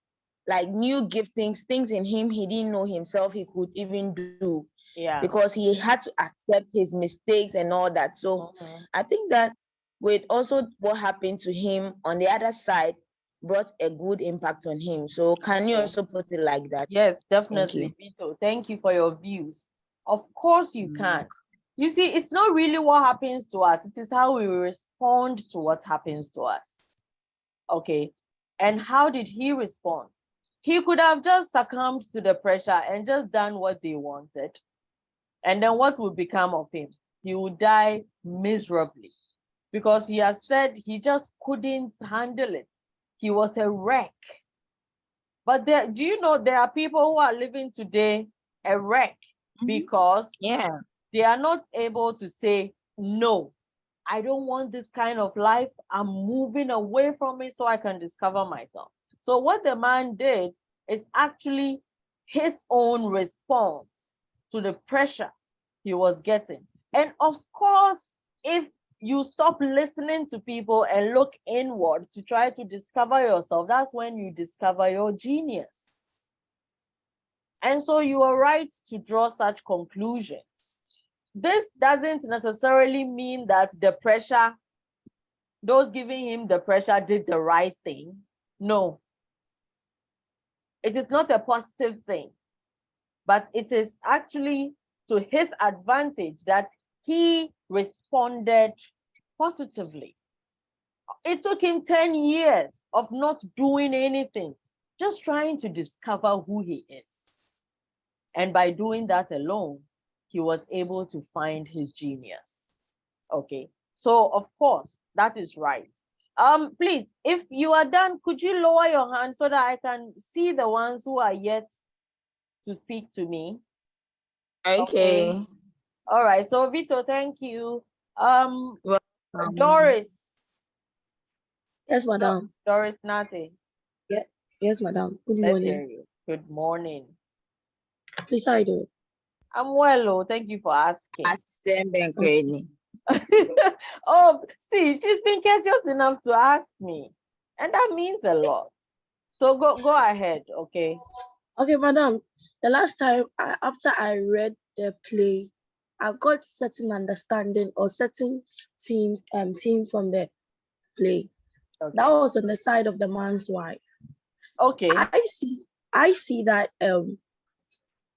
like new giftings, things in him he didn't know himself he could even do. Yeah. Because he had to accept his mistakes and all that. So I think that with also what happened to him on the other side brought a good impact on him. So can you also put it like that? Yes, definitely, Vito. Thank you for your views. Of course you can. You see, it's not really what happens to us. It is how we respond to what happens to us. Okay. And how did he respond? He could have just succumbed to the pressure and just done what they wanted. And then what would become of him? He would die miserably because he has said he just couldn't handle it. He was a wreck. But do you know there are people who are living today a wreck because Yeah. they are not able to say, no, I don't want this kind of life. I'm moving away from it so I can discover myself. So what the man did is actually his own response to the pressure he was getting. And of course, if you stop listening to people and look inward to try to discover yourself, that's when you discover your genius. And so you are right to draw such conclusions. This doesn't necessarily mean that the pressure, those giving him the pressure did the right thing. No. It is not a positive thing, but it is actually to his advantage that he responded positively. It took him 10 years of not doing anything, just trying to discover who he is. And by doing that alone, he was able to find his genius. Okay, so of course, that is right. Please, if you are done, could you lower your hand so that I can see the ones who are yet to speak to me? Okay. All right, so Vito, thank you. Doris. Yes, madam. Doris Nate. Yeah. Yes, madam. Good Let's morning. hear you. Good morning. Please, how are you doing? I'm well, oh, thank you for asking. Oh, see, she's been courteous enough to ask me, and that means a lot. So go ahead, okay? Okay, madam. The last time after I read the play, I got certain understanding or certain theme from the play. Okay. That was on the side of the man's wife. Okay. I see that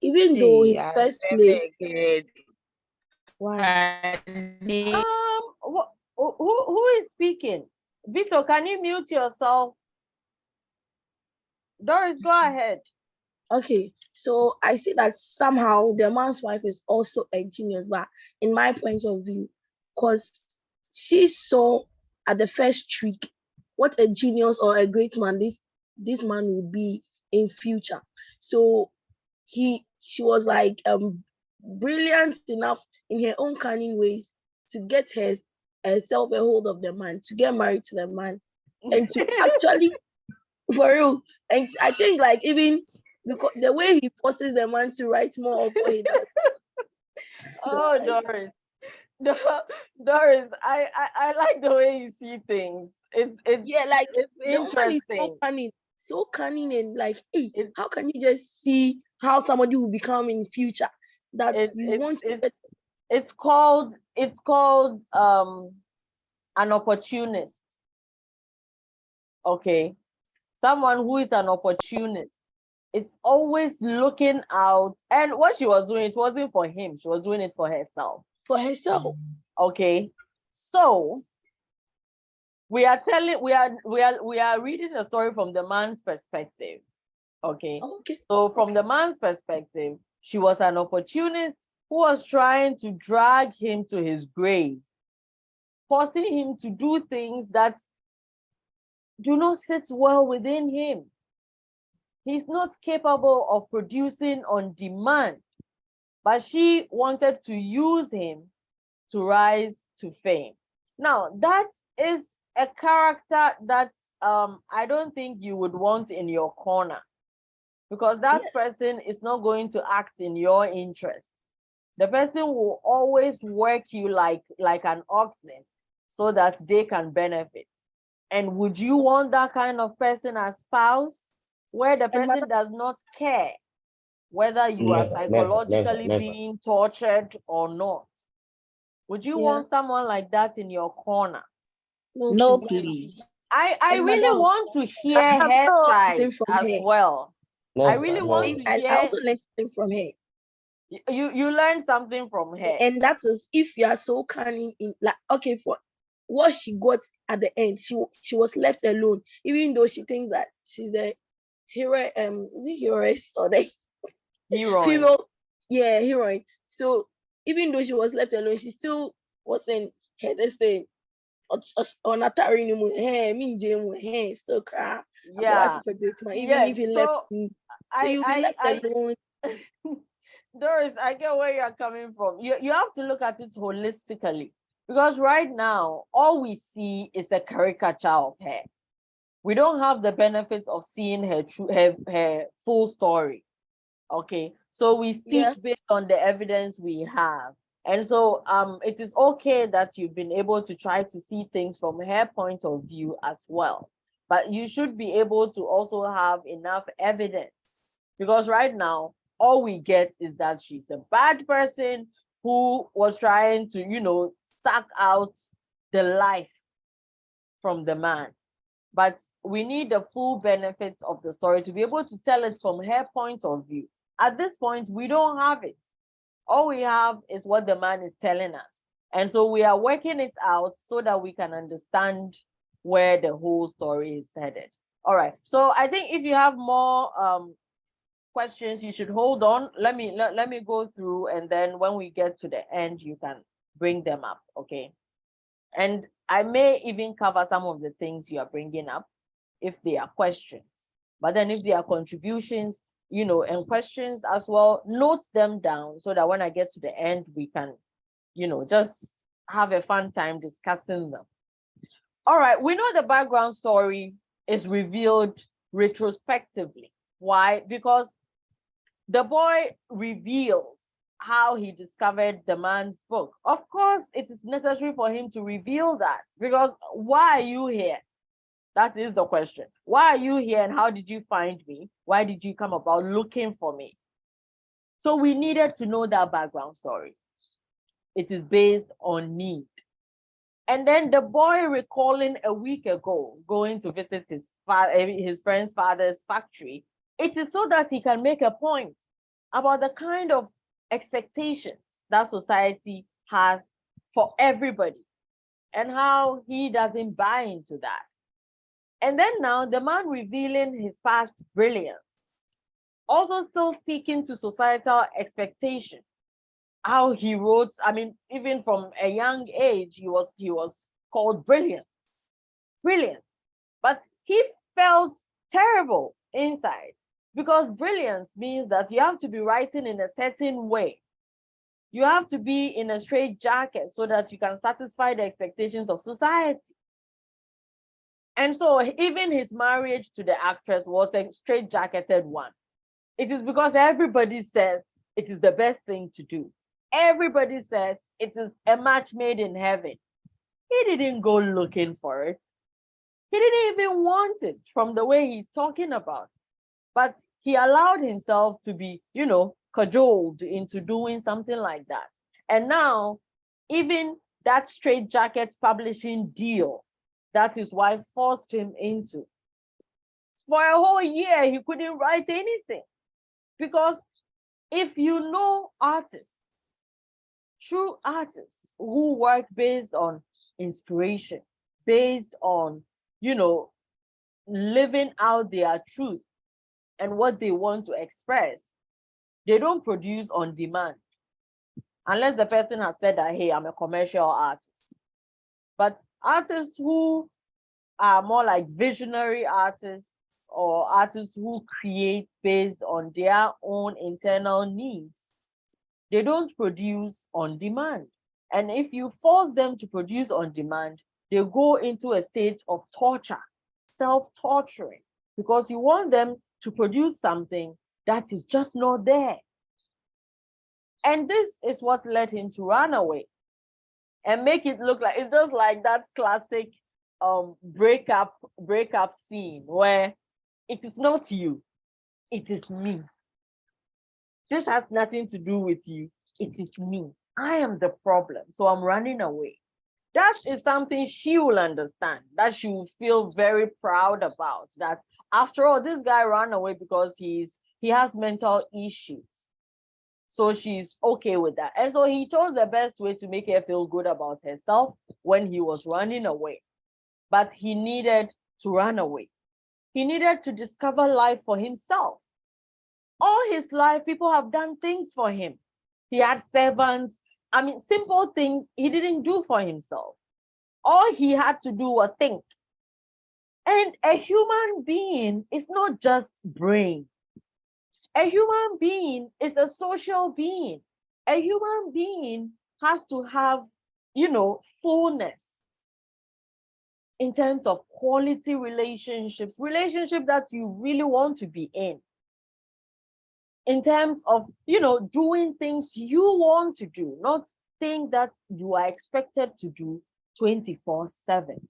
even though his first play. Why? Who is speaking? Vito, can you mute yourself? Doris, go ahead. Okay, so I see that somehow the man's wife is also a genius, but in my point of view, because she saw at the first trick what a genius or a great man this man would be in future. So she was like brilliant enough in her own cunning ways to get herself a hold of the man, to get married to the man, and to actually for real. And I think like even because the way he forces the man to write more of what he does. Oh, Doris. Doris, I like the way you see things. It's interesting. So cunning and like, hey, how can you just see how somebody will become in future? That you want to. It's called an opportunist. Okay, someone who is an opportunist is always looking out, and what she was doing, it wasn't for him, she was doing it for herself. Okay, so we are reading the story from the man's perspective. Okay. So from the man's perspective, she was an opportunist who was trying to drag him to his grave, forcing him to do things that do not sit well within him. He's not capable of producing on demand, but she wanted to use him to rise to fame. Now, that is a character that I don't think you would want in your corner, because that person is not going to act in your interest. The person will always work you like an oxen so that they can benefit. And would you want that kind of person as spouse, where the person does not care whether you are psychologically being tortured or not? Would you want someone like that in your corner? No, please. I really want to hear her side as well. I really want to hear. I also learned something from her. You learned something from her. And that is, if you are so cunning in, like, okay, for what she got at the end, she was left alone, even though she thinks that she's the hero, is it Horace or the heroine? Female, yeah, heroine. So even though she was left alone, she still wasn't her this thing. On a hey, still cry. Yeah. Even if he left me, so you'll be left alone. Doris, I get where you're coming from. You have to look at it holistically, because right now, all we see is a caricature of her. We don't have the benefits of seeing her full story. Okay, so we speak based on the evidence we have. And so it is okay that you've been able to try to see things from her point of view as well. But you should be able to also have enough evidence, because right now, all we get is that she's a bad person who was trying to, suck out the life from the man. But we need the full benefits of the story to be able to tell it from her point of view. At this point, we don't have it. All we have is what the man is telling us. And so we are working it out so that we can understand where the whole story is headed. All right. So I think if you have more questions, you should hold on. Let me go through, and then when we get to the end, you can bring them up. Okay. And I may even cover some of the things you are bringing up if they are questions. But then if they are contributions, and questions as well, note them down so that when I get to the end, we can, just have a fun time discussing them. All right, we know the background story is revealed retrospectively. Why? Because the boy reveals how he discovered the man's book. Of course, it is necessary for him to reveal that, because why are you here? That is the question. Why are you here, and how did you find me? Why did you come about looking for me? So we needed to know that background story. It is based on need. And then the boy recalling a week ago going to visit his friend's father's factory, it is so that he can make a point about the kind of expectations that society has for everybody and how he doesn't buy into that. And then now the man revealing his past brilliance, also still speaking to societal expectations. How he wrote, even from a young age, he was called brilliant. But he felt terrible inside, because brilliance means that you have to be writing in a certain way. You have to be in a straight jacket so that you can satisfy the expectations of society. And so even his marriage to the actress was a straight-jacketed one. It is because everybody says it is the best thing to do. Everybody says it is a match made in heaven. He didn't go looking for it. He didn't even want it from the way he's talking about. But he allowed himself to be, cajoled into doing something like that. And now, even that straight-jacket publishing deal that his wife forced him into, for a whole year, he couldn't write anything. Because if you know artists, true artists who work based on inspiration, based on, living out their truth and what they want to express, they don't produce on demand. Unless the person has said that, hey, I'm a commercial artist. But artists who are more like visionary artists, or artists who create based on their own internal needs, they don't produce on demand. And if you force them to produce on demand, they go into a state of torture, self-torturing, because you want them to produce something that is just not there. And this is what led him to run away and make it look like it's just like that classic breakup scene where it is not you, it is me. This has nothing to do with you, it is me. I am the problem, so I'm running away. That is something she will understand, that she will feel very proud about, that after all, this guy ran away because he has mental issues. So she's okay with that. And so he chose the best way to make her feel good about herself when he was running away. But he needed to run away. He needed to discover life for himself. All his life, people have done things for him. He had servants. Simple things he didn't do for himself. All he had to do was think. And a human being is not just brain. A human being is a social being. A human being has to have, fullness in terms of quality relationships that you really want to be in terms of, doing things you want to do, not things that you are expected to do 24/7.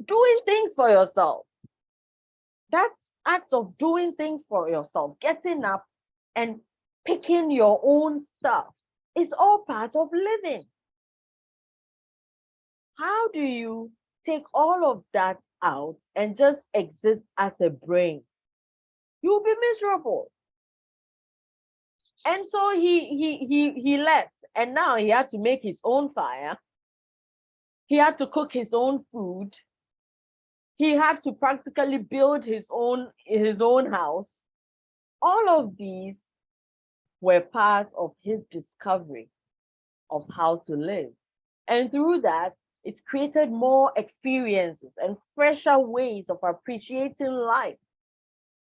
Doing things for yourself. That's acts of doing things for yourself, getting up and picking your own stuff. It's all part of living. How do you take all of that out and just exist as a brain? You'll be miserable. And so he left, and now he had to make his own fire. He had to cook his own food. He had to practically build his own house. All of these were part of his discovery of how to live. And through that, it created more experiences and fresher ways of appreciating life,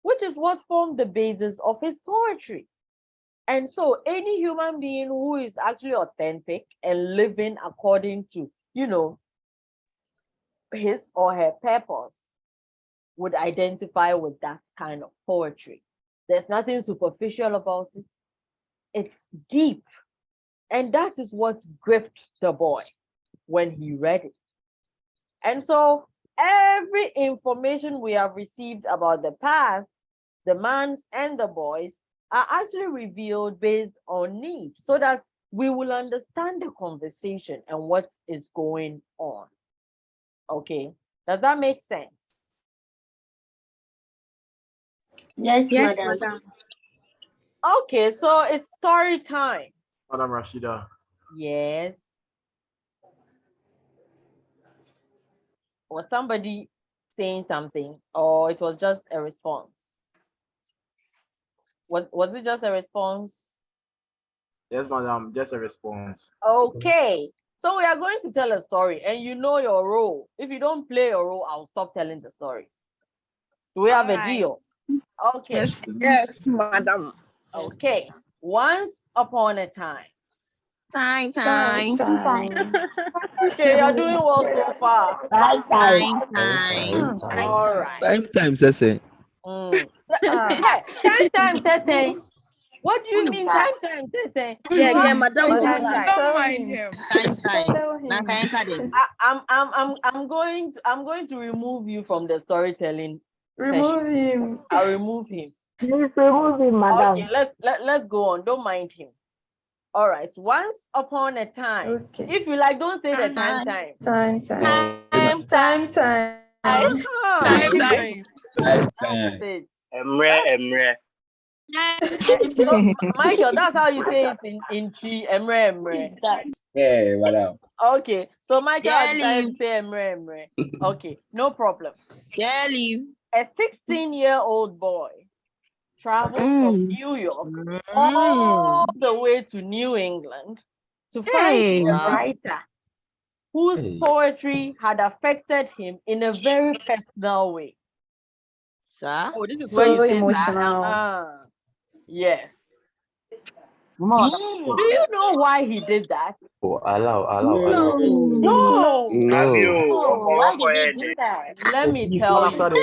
which is what formed the basis of his poetry. And so any human being who is actually authentic and living according to, his or her purpose would identify with that kind of poetry. There's nothing superficial about it. It's deep. And that is what gripped the boy when he read it. And so every information we have received about the past, the man's and the boys, are actually revealed based on need, so that we will understand the conversation and what is going on. Okay, does that make sense? Yes, Yes, madam. madam. Okay, so it's story time. Madam Rashida. Yes. Was somebody saying something, or it was just a response? Was it just a response? Yes, madam, just a response. Okay, so we are going to tell a story, and you know your role. If you don't play your role, I'll stop telling the story. Do we have a deal? Okay. Yes, madam. Okay. Once upon a time. Time. Okay, you're doing well so far. Time. All right. Time, Sese. Time, Sese. What do you mean time, Sese? Yeah, madam. Don't mind him. I'm going to remove you from the storytelling Remove session. him. I'll remove him. Please remove him, madam. Okay, let's go on. Don't mind him. All right. Once upon a time. Okay. If you like, don't say the time. Time. Emre. So, Michael, that's how you say it in Chi. Emre. Yeah, madam. Okay. So Michael decided to say Emre. Okay, no problem. A 16-year-old boy travels from New York all the way to New England to find a writer whose poetry had affected him in a very personal way. Oh, this is where you say emotional. Yes. Do you know why he did that? Oh, allow. No. Why did he do that? Let me tell you. Let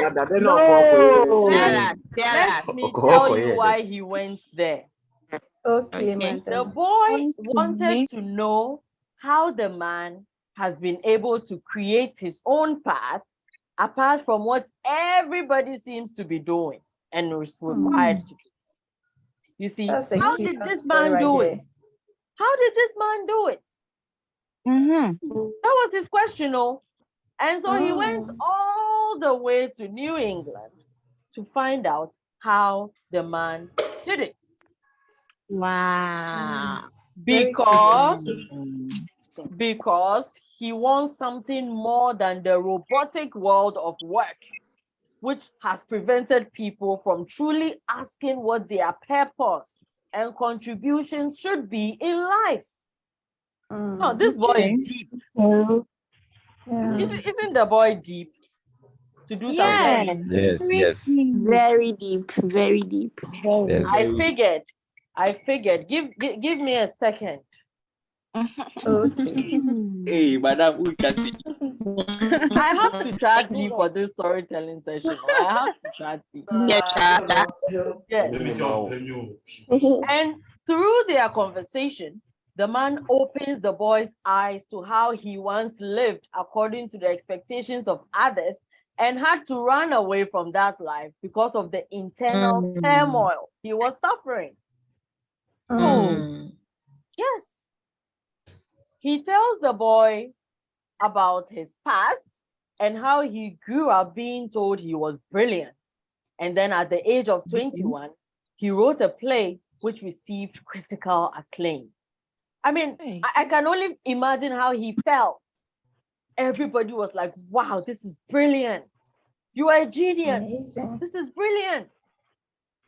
me tell you why he went there. Okay, madam. The boy wanted to know how the man has been able to create his own path apart from what everybody seems to be doing and is required to do. You see, how did this man do it? How did this man do it? That was his question, and so he went all the way to New England to find out how the man did it. Wow. Because he wants something more than the robotic world of work, which has prevented people from truly asking what their purpose and contributions should be in life. Oh, this boy is deep. Yeah. Isn't the boy deep? to do some Yes. things. Yes. Very deep. Very deep. Yes. I figured. Give me a second. Okay. Hey, madam, who can see? I have to chat tea for this storytelling session. I have to chat tea. Yes. And through their conversation, the man opens the boy's eyes to how he once lived according to the expectations of others and had to run away from that life because of the internal turmoil he was suffering. Yes. He tells the boy about his past and how he grew up being told he was brilliant. And then at the age of 21, he wrote a play which received critical acclaim. I mean, I can only imagine how he felt. Everybody was like, wow, this is brilliant. You are a genius. Amazing. This is brilliant.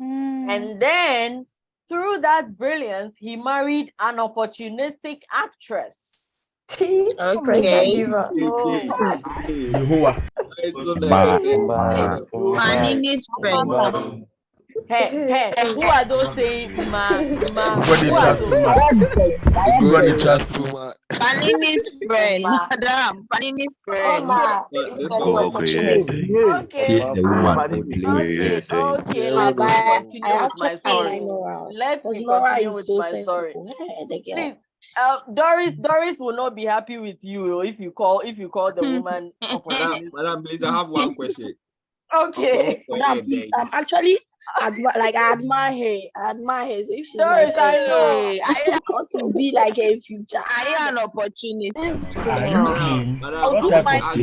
And then through that brilliance, he married an opportunistic actress. Pressure giver. Panini's friend. Hey, who are those saying ma? Nobody trust him. Nobody trust him. Panini's friend. Madam, Panini's friend. Okay. The woman they play. Okay, let me continue with my story. Let Because me Nora continue is with so my story. sensible. The girl. Please, Doris will not be happy with you if you call the woman opportunity. Madam, please, I have one question. Okay. Madam, please, I'm actually I admire her. So if she's Doris, my I friend, know. I want to be like her in future. I an opportunity. I'll do my Michael.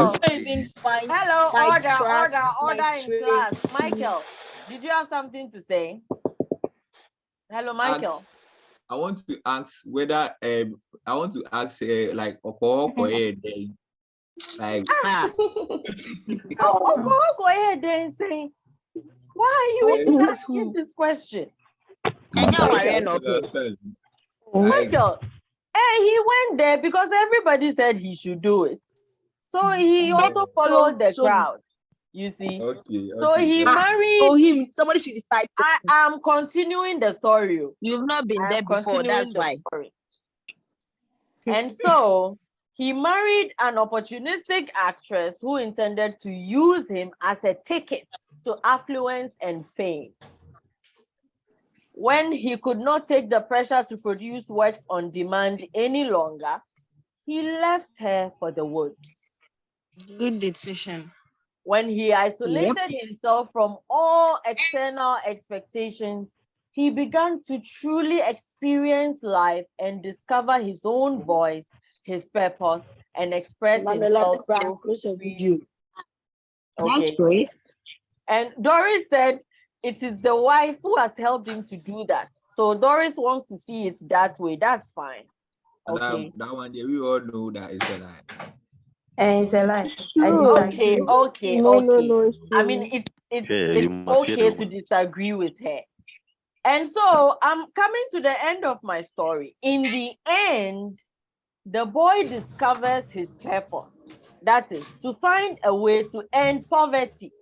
so even find Hello, my order in class. Michael, did you have something to say? Hello, Michael. I want to ask whether like like Go ahead and say. Why are you even asking this question? Michael, he went there because everybody said he should do it. So he also followed the crowd. You see? So he married. Somebody should decide. I am continuing the story. You've not been there before, that's why. And so he married an opportunistic actress who intended to use him as a ticket to affluence and fame. When he could not take the pressure to produce works on demand any longer, he left her for the woods. Good decision. When he isolated himself from all external expectations, he began to truly experience life and discover his own voice, his purpose, and express himself. Okay. That's great. And Doris said it is the wife who has helped him to do that. So Doris wants to see it that way. That's fine. Okay. That one, we all know that it's a lie. It's a lie. Okay. No, I mean, it's okay to disagree with her. And so I'm coming to the end of my story. In the end, the boy discovers his purpose. That is to find a way to end poverty.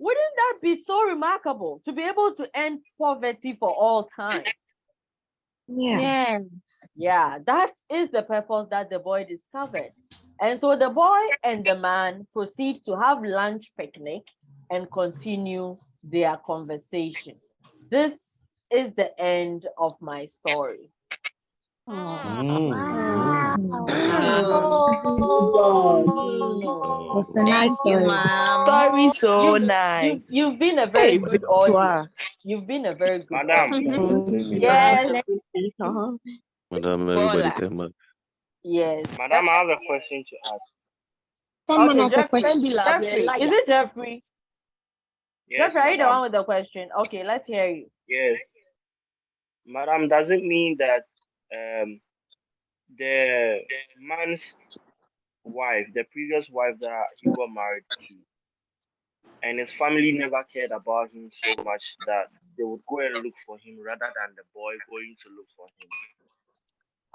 Wouldn't that be so remarkable to be able to end poverty for all time? Yeah. Yeah, that is the purpose that the boy discovered. And so the boy and the man proceed to have lunch picnic and continue their conversation. This is the end of my story. It's a nice story. Story so nice. You've been a very good audience. You've been a very good audience. Yes. Madam, everybody tell me. Yes. Madam, I have a question to ask. Someone has a question. Jeffrey. Is it Jeffrey? Yes, Jeffrey, are you the madam. one with the question? Okay, let's hear you. Yes. Madam, does it mean that the man's wife, the previous wife that he got married to, and his family never cared about him so much that they would go and look for him rather than the boy going to look for him?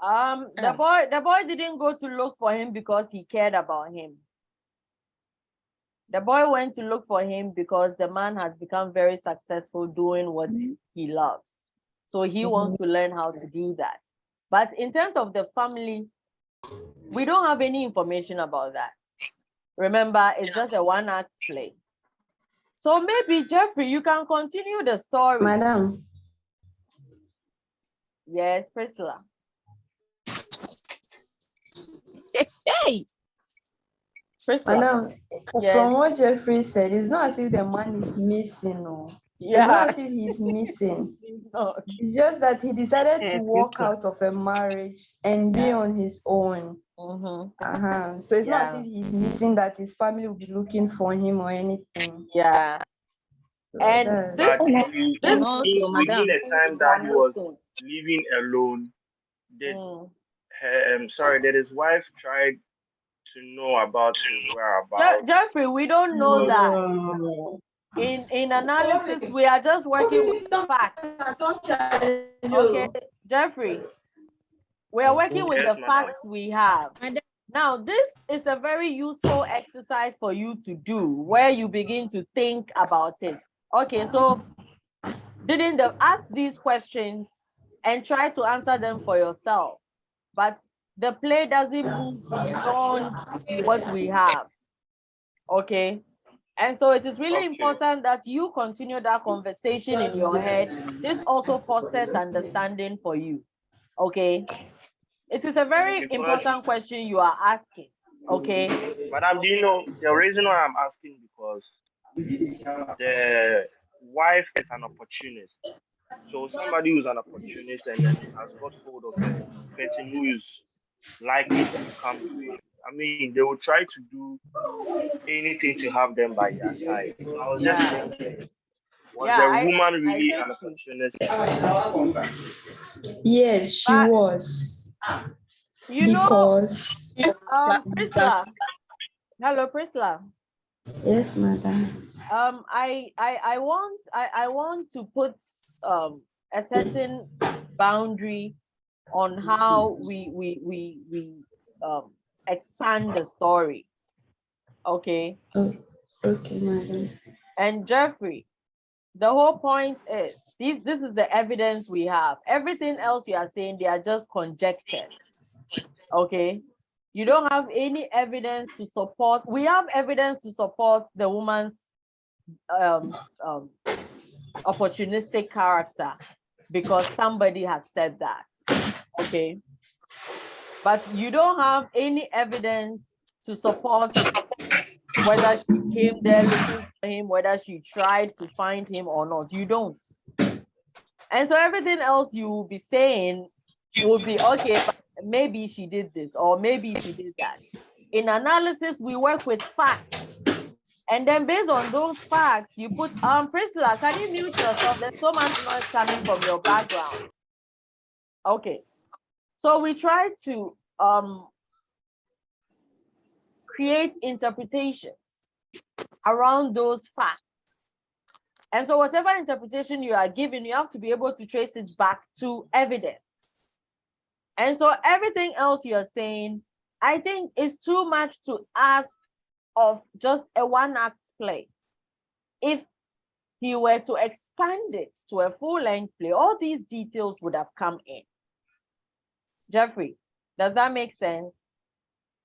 The boy didn't go to look for him because he cared about him. The boy went to look for him because the man has become very successful doing what he loves. So he wants to learn how to do that. But in terms of the family, we don't have any information about that. Remember, it's just a one-act play. So maybe, Jeffrey, you can continue the story. Madam. Yes, Priscilla. Hey! Priscilla. Madam, Yes. from what Jeffrey said, it's not as if the man is missing. No. Yeah. It's not as if he's missing. It's just that he decided to walk out of a marriage and be on his own. So it's not as if he's missing, that his family will be looking for him or anything. Yeah. And But within the time that he was living alone, did did his wife try to know about his whereabouts? Jeffrey, we don't know that. In analysis, we are just working with facts. Okay, Jeffrey, we are working with the facts we have. Now, this is a very useful exercise for you to do, where you begin to think about it. Okay, so ask these questions and try to answer them for yourself. But the play doesn't move beyond what we have. Okay? And so it is really important that you continue that conversation in your head. This also fosters understanding for you. Okay? It is a very important question you are asking. Okay? Madam, do you know the reason why I'm asking? Because the wife is an opportunist. So somebody who's an opportunist and then has got hold of a person who is likely to become his wife. I mean, they will try to do anything to have them by their side. So I was just wondering, was the woman really an opportunist? Yes, she was. Because Priscilla. Hello, Priscilla. Yes, madam. I want to put a certain boundary on how we expand the story. Okay. Oh, okay, madam. And Jeffrey, the whole point is this is the evidence we have. Everything else you are saying, they are just conjectures. Okay. You don't have any evidence to support. We have evidence to support the woman's opportunistic character because somebody has said that. Okay. But you don't have any evidence to support whether she came there looking for him, whether she tried to find him or not. You don't. And so everything else you will be saying will be okay, but maybe she did this or maybe she did that. In analysis, we work with facts. And then based on those facts, you put, Priscilla, can you mute yourself? There's so much noise coming from your background. Okay. So we try to create interpretations around those facts. And so whatever interpretation you are given, you have to be able to trace it back to evidence. And so everything else you're saying, I think is too much to ask of just a one-act play. If he were to expand it to a full-length play, all these details would have come in. Jeffrey, does that make sense?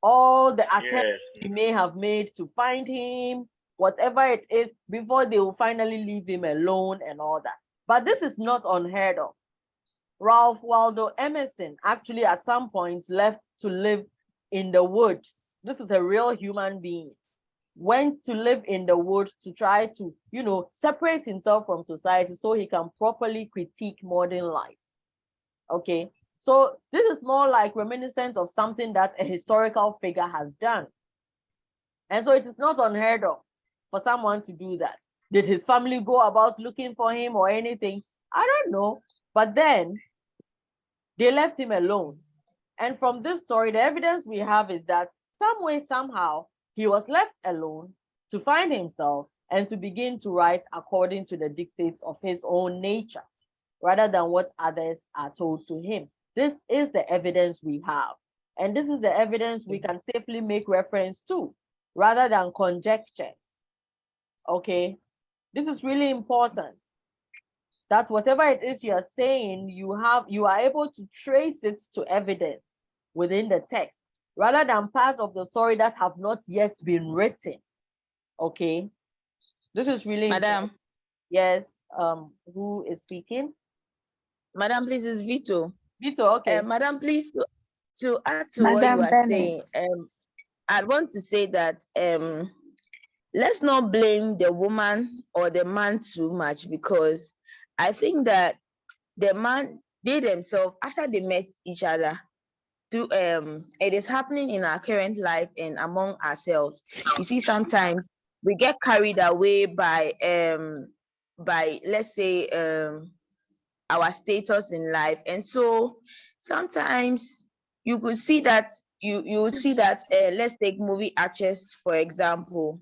All the attempts he may have made to find him, whatever it is, before they will finally leave him alone and all that. But this is not unheard of. Ralph Waldo Emerson actually at some point left to live in the woods. This is a real human being. Went to live in the woods to try to, separate himself from society so he can properly critique modern life. Okay, so this is more like reminiscent of something that a historical figure has done. And so it is not unheard of for someone to do that. Did his family go about looking for him or anything? I don't know. But then they left him alone. And from this story, the evidence we have is that some way, somehow, he was left alone to find himself and to begin to write according to the dictates of his own nature, rather than what others are told to him. This is the evidence we have. And this is the evidence we can safely make reference to rather than conjectures. Okay? This is really important. That whatever it is you are saying, you are able to trace it to evidence within the text, rather than parts of the story that have not yet been written. Okay, this is really Madam. important. Yes, who is speaking? Madam, please, is Vito. Vito, okay. Madam, please, to add to what you are saying, I want to say that let's not blame the woman or the man too much, because I think that the man, they themselves, after they met each other, it is happening in our current life and among ourselves. You see, sometimes we get carried away by let's say our status in life, and so sometimes you could see that you would see that let's take movie actors for example.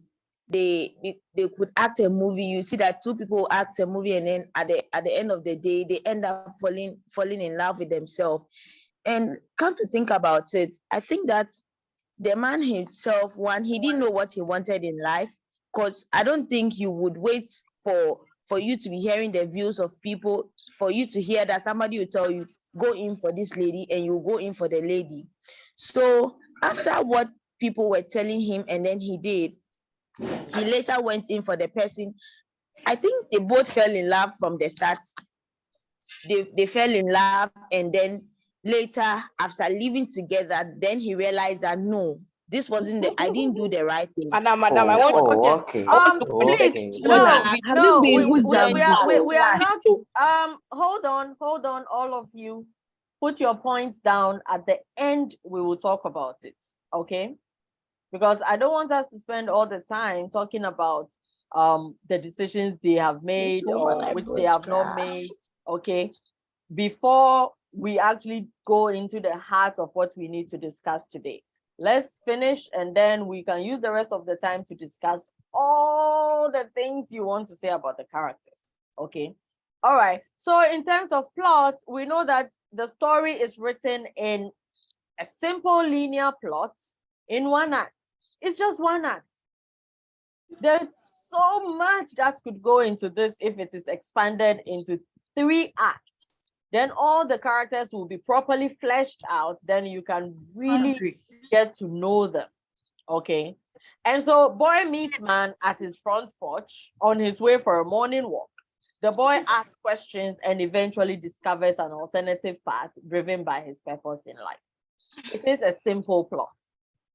They could act a movie. You see that two people act a movie, and then at the end of the day, they end up falling in love with themselves. And come to think about it, I think that the man himself, one, he didn't know what he wanted in life, because I don't think you would wait for you to be hearing the views of people, for you to hear that somebody will tell you, go in for this lady, and you go in for the lady. So after what people were telling him, and then he did, he later went in for the person. I think they both fell in love from the start. They fell in love, and then later, after living together, then he realized that no, this wasn't I didn't do the right thing. Madam, I want Okay. please, No, we are not. Hold on, all of you. Put your points down. At the end, we will talk about it. Okay? Because I don't want us to spend all the time talking about the decisions they have made or which they have not made. Okay? Before we actually go into the heart of what we need to discuss today. Let's finish, and then we can use the rest of the time to discuss all the things you want to say about the characters. Okay. All right. So in terms of plot, we know that the story is written in a simple linear plot in one act. It's just one act. There's so much that could go into this if it is expanded into 3 acts. Then all the characters will be properly fleshed out. Then you can really get to know them. Okay. And so boy meets man at his front porch on his way for a morning walk. The boy asks questions and eventually discovers an alternative path driven by his purpose in life. It is a simple plot.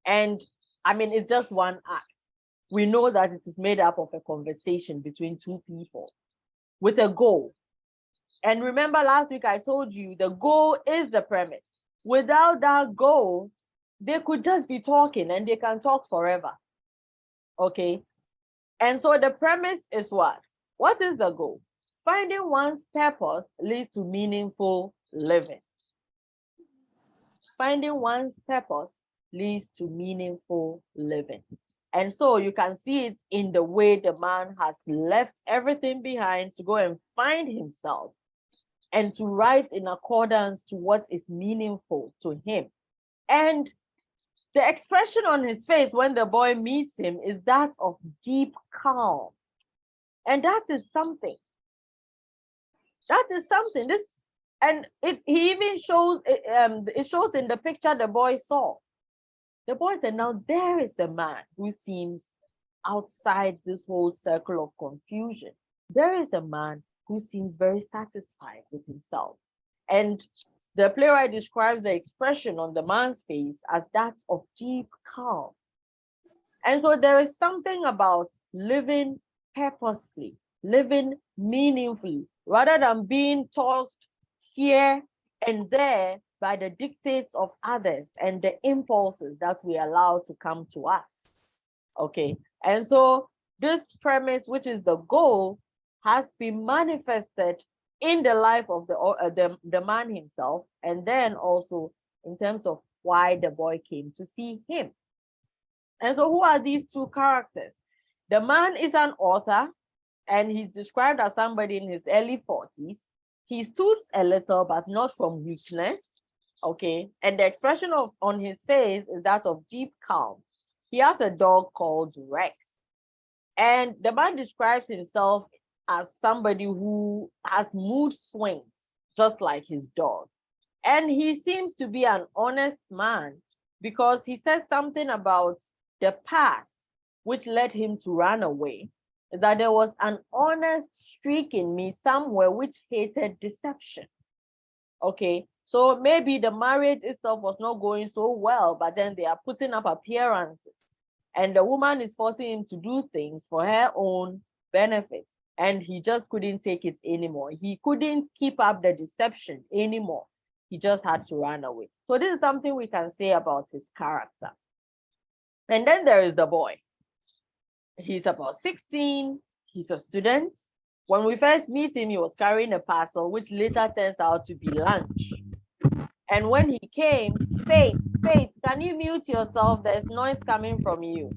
And I mean, it's just one act. We know that it is made up of a conversation between 2 people with a goal. And remember last week I told you the goal is the premise. Without that goal, they could just be talking and they can talk forever. Okay. And so the premise is what? What is the goal? Finding one's purpose leads to meaningful living. Finding one's purpose leads to meaningful living. And so you can see it in the way the man has left everything behind to go and find himself and to write in accordance to what is meaningful to him. And the expression on his face when the boy meets him is that of deep calm. And that is something. That is something. He even shows, it shows in the picture the boy saw. The boy said, now there is a man who seems outside this whole circle of confusion. There is a man who seems very satisfied with himself. And the playwright describes the expression on the man's face as that of deep calm. And so there is something about living purposefully, living meaningfully, rather than being tossed here and there by the dictates of others and the impulses that we allow to come to us. Okay, and so this premise, which is the goal, has been manifested in the life of the man himself, and then also in terms of why the boy came to see him. And so who are these 2 characters? The man is an author, and he's described as somebody in his early 40s. He stoops a little, but not from weakness. Okay, and the expression on his face is that of deep calm. He has a dog called Rex, and the man describes himself as somebody who has mood swings, just like his dog. And he seems to be an honest man because he said something about the past, which led him to run away, that there was an honest streak in me somewhere which hated deception. Okay, so maybe the marriage itself was not going so well, but then they are putting up appearances, and the woman is forcing him to do things for her own benefit, and he just couldn't take it anymore. He couldn't keep up the deception anymore. He just had to run away. So this is something we can say about his character. And then there is the boy. He's about 16. He's a student. When we first meet him, he was carrying a parcel, which later turns out to be lunch. And when he came, Faith, can you mute yourself? There's noise coming from you.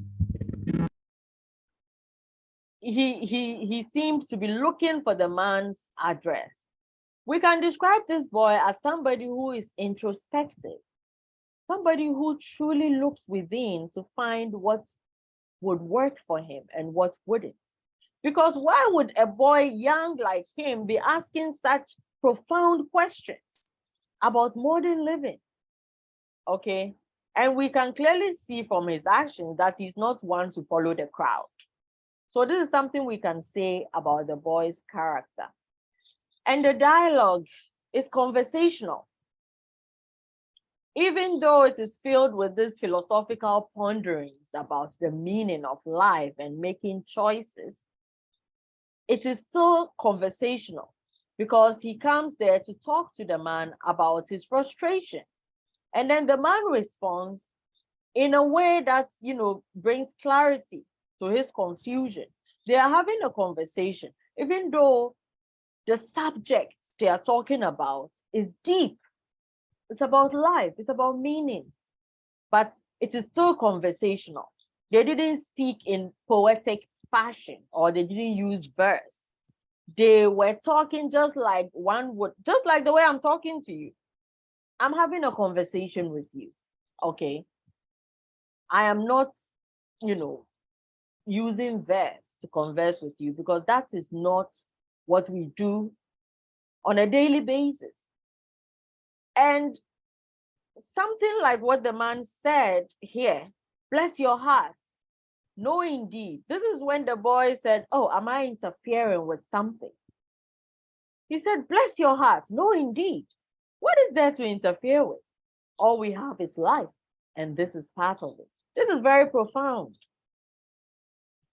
He seems to be looking for the man's address. We can describe this boy as somebody who is introspective, somebody who truly looks within to find what would work for him and what wouldn't. Because why would a boy young like him be asking such profound questions about modern living? Okay, and we can clearly see from his actions that he's not one to follow the crowd. So this is something we can say about the boy's character. And the dialogue is conversational. Even though it is filled with these philosophical ponderings about the meaning of life and making choices, it is still conversational because he comes there to talk to the man about his frustration. And then the man responds in a way that, brings clarity to his confusion. They are having a conversation, even though the subject they are talking about is deep. It's about life, it's about meaning, but it is still conversational. They didn't speak in poetic fashion or they didn't use verse. They were talking just like one would, just like the way I'm talking to you. I'm having a conversation with you, okay? I am not, using verse to converse with you because that is not what we do on a daily basis. And something like what the man said here, bless your heart. No, indeed. This is when the boy said, oh, am I interfering with something? He said, bless your heart. No, indeed. What is there to interfere with? All we have is life, and this is part of it. This is very profound.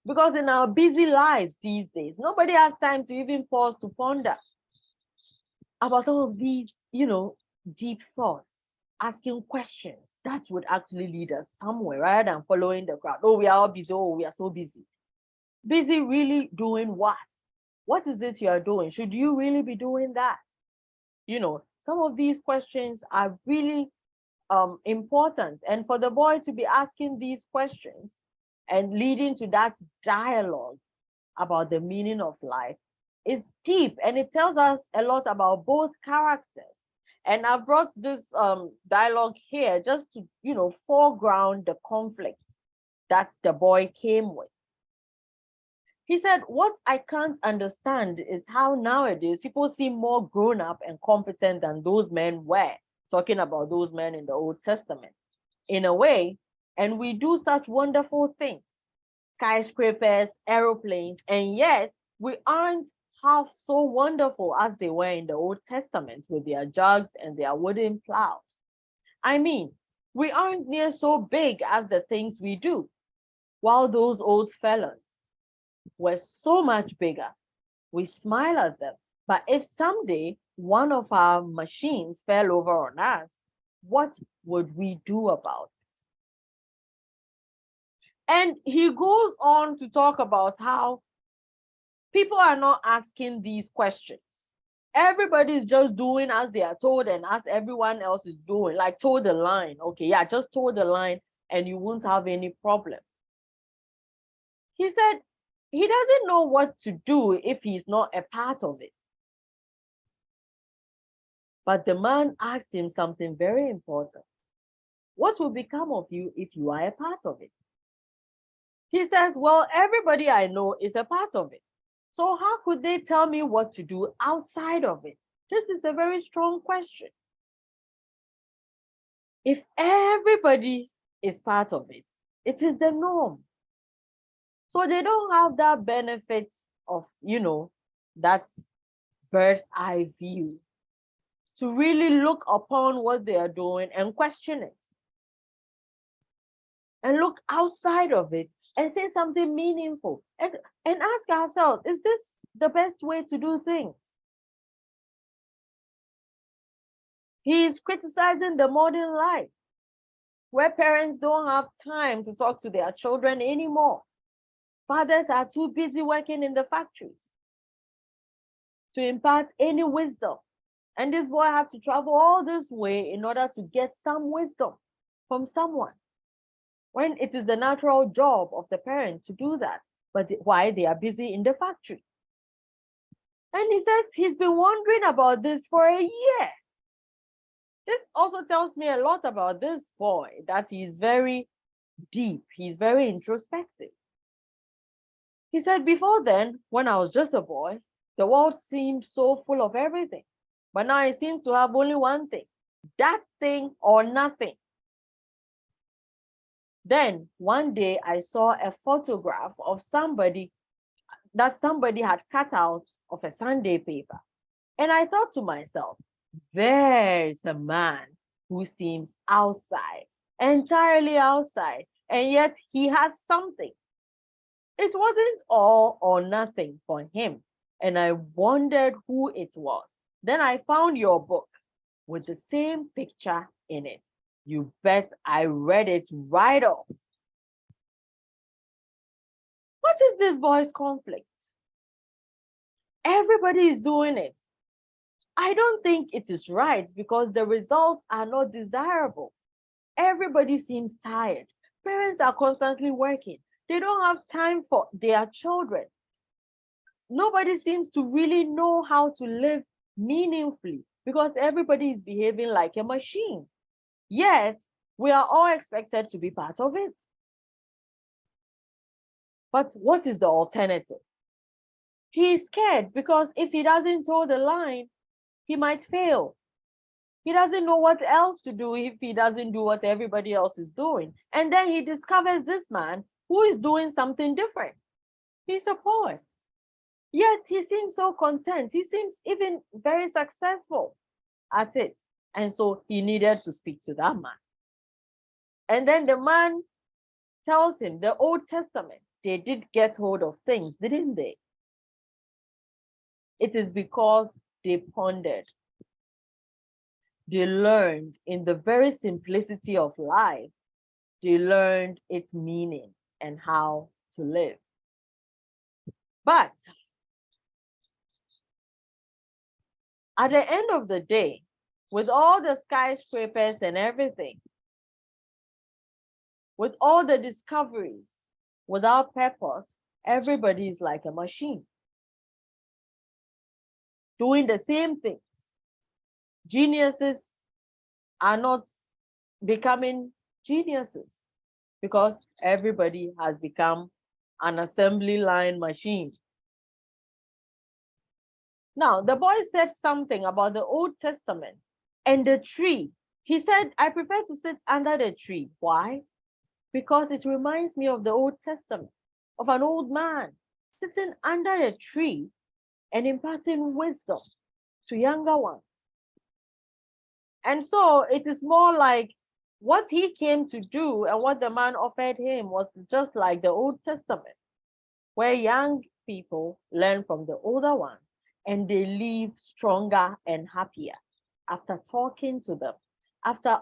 Because in our busy lives these days, nobody has time to even pause to ponder about some of these, deep thoughts, asking questions that would actually lead us somewhere rather than following the crowd. Oh, we are all busy. Oh, we are so busy. Busy really doing what? What is it you are doing? Should you really be doing that? Some of these questions are really important. And for the boy to be asking these questions and leading to that dialogue about the meaning of life is deep, and it tells us a lot about both characters. And I've brought this dialogue here just to, foreground the conflict that the boy came with. He said, what I can't understand is how nowadays people seem more grown up and competent than those men were, talking about those men in the Old Testament, in a way, and we do such wonderful things, skyscrapers, aeroplanes, and yet we aren't half so wonderful as they were in the Old Testament with their jugs and their wooden plows. I mean, we aren't near so big as the things we do, while those old fellas were so much bigger. We smile at them, but if someday one of our machines fell over on us, what would we do about it? And he goes on to talk about how people are not asking these questions. Everybody is just doing as they are told and as everyone else is doing, like toe the line. Okay, yeah, just toe the line and you won't have any problems. He said he doesn't know what to do if he's not a part of it. But the man asked him something very important. What will become of you if you are a part of it? He says, well, everybody I know is a part of it. So how could they tell me what to do outside of it? This is a very strong question. If everybody is part of it, it is the norm. So they don't have that benefit of, that bird's eye view to really look upon what they are doing and question it. And look outside of it and say something meaningful and ask ourselves, is this the best way to do things? He is criticizing the modern life where parents don't have time to talk to their children anymore. Fathers are too busy working in the factories to impart any wisdom. And this boy have to travel all this way in order to get some wisdom from someone, when it is the natural job of the parent to do that. But why? They are busy in the factory. And he says he's been wondering about this for a year. This also tells me a lot about this boy, that he's very deep. He's very introspective. He said, before then, when I was just a boy, the world seemed so full of everything. But now it seems to have only one thing, that thing or nothing. Then one day I saw a photograph of somebody that somebody had cut out of a Sunday paper. And I thought to myself, there's a man who seems outside, entirely outside, and yet he has something. It wasn't all or nothing for him. And I wondered who it was. Then I found your book with the same picture in it. You bet I read it right off. What is this boy's conflict? Everybody is doing it. I don't think it is right because the results are not desirable. Everybody seems tired. Parents are constantly working. They don't have time for their children. Nobody seems to really know how to live meaningfully because everybody is behaving like a machine. Yet, we are all expected to be part of it. But what is the alternative? He is scared because if he doesn't toe the line, he might fail. He doesn't know what else to do if he doesn't do what everybody else is doing. And then he discovers this man who is doing something different. He's a poet. Yet he seems so content. He seems even very successful at it. And so he needed to speak to that man. And then the man tells him, the Old Testament, they did get hold of things, didn't they? It is because they pondered. They learned in the very simplicity of life, they learned its meaning and how to live. But at the end of the day, with all the skyscrapers and everything, with all the discoveries, without purpose, everybody is like a machine, doing the same things. Geniuses are not becoming geniuses because everybody has become an assembly line machine. Now, the boy said something about the Old Testament and the tree. He said, I prefer to sit under the tree. Why? Because it reminds me of the Old Testament, of an old man sitting under a tree and imparting wisdom to younger ones. And so it is more like what he came to do and what the man offered him was just like the Old Testament, where young people learn from the older ones and they leave stronger and happier after talking to them, after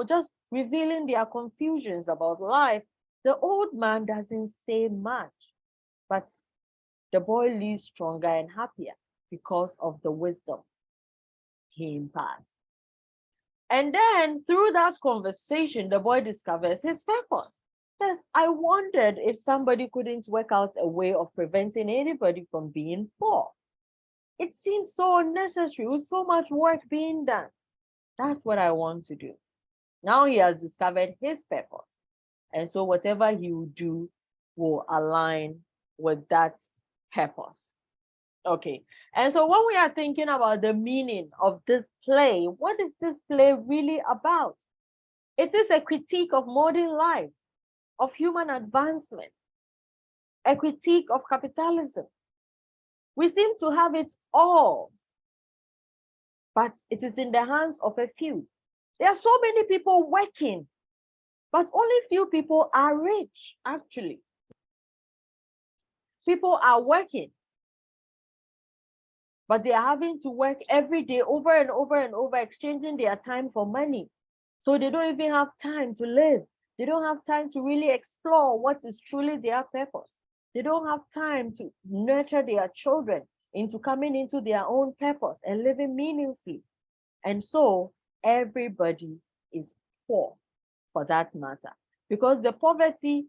just revealing their confusions about life. The old man doesn't say much, but the boy leaves stronger and happier because of the wisdom he imparts. And then through that conversation, the boy discovers his purpose. Says, I wondered if somebody couldn't work out a way of preventing anybody from being poor. It seems so unnecessary with so much work being done. That's what I want to do. Now he has discovered his purpose. And so whatever he will do will align with that purpose. Okay. And so when we are thinking about the meaning of this play, what is this play really about? It is a critique of modern life, of human advancement, a critique of capitalism. We seem to have it all, but it is in the hands of a few. There are so many people working, but only few people are rich, actually. People are working, but they are having to work every day over and over and over, exchanging their time for money. So they don't even have time to live. They don't have time to really explore what is truly their purpose. They don't have time to nurture their children into coming into their own purpose and living meaningfully. And so everybody is poor for that matter, because the poverty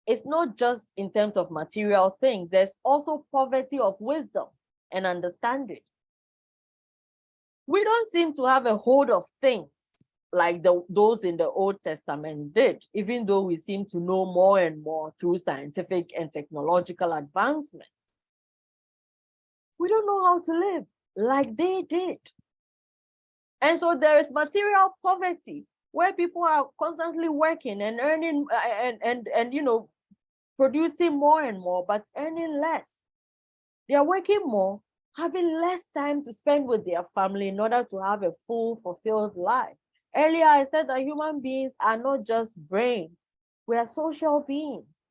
is not just in terms of material things. There's also poverty of wisdom and understanding. We don't seem to have a hold of things like those in the Old Testament did, even though we seem to know more and more through scientific and technological advancements. We don't know how to live like they did. And so there is material poverty where people are constantly working and earning and producing more and more, but earning less. They are working more, having less time to spend with their family in order to have a full, fulfilled life. Earlier, I said that human beings are not just brains. We are social beings.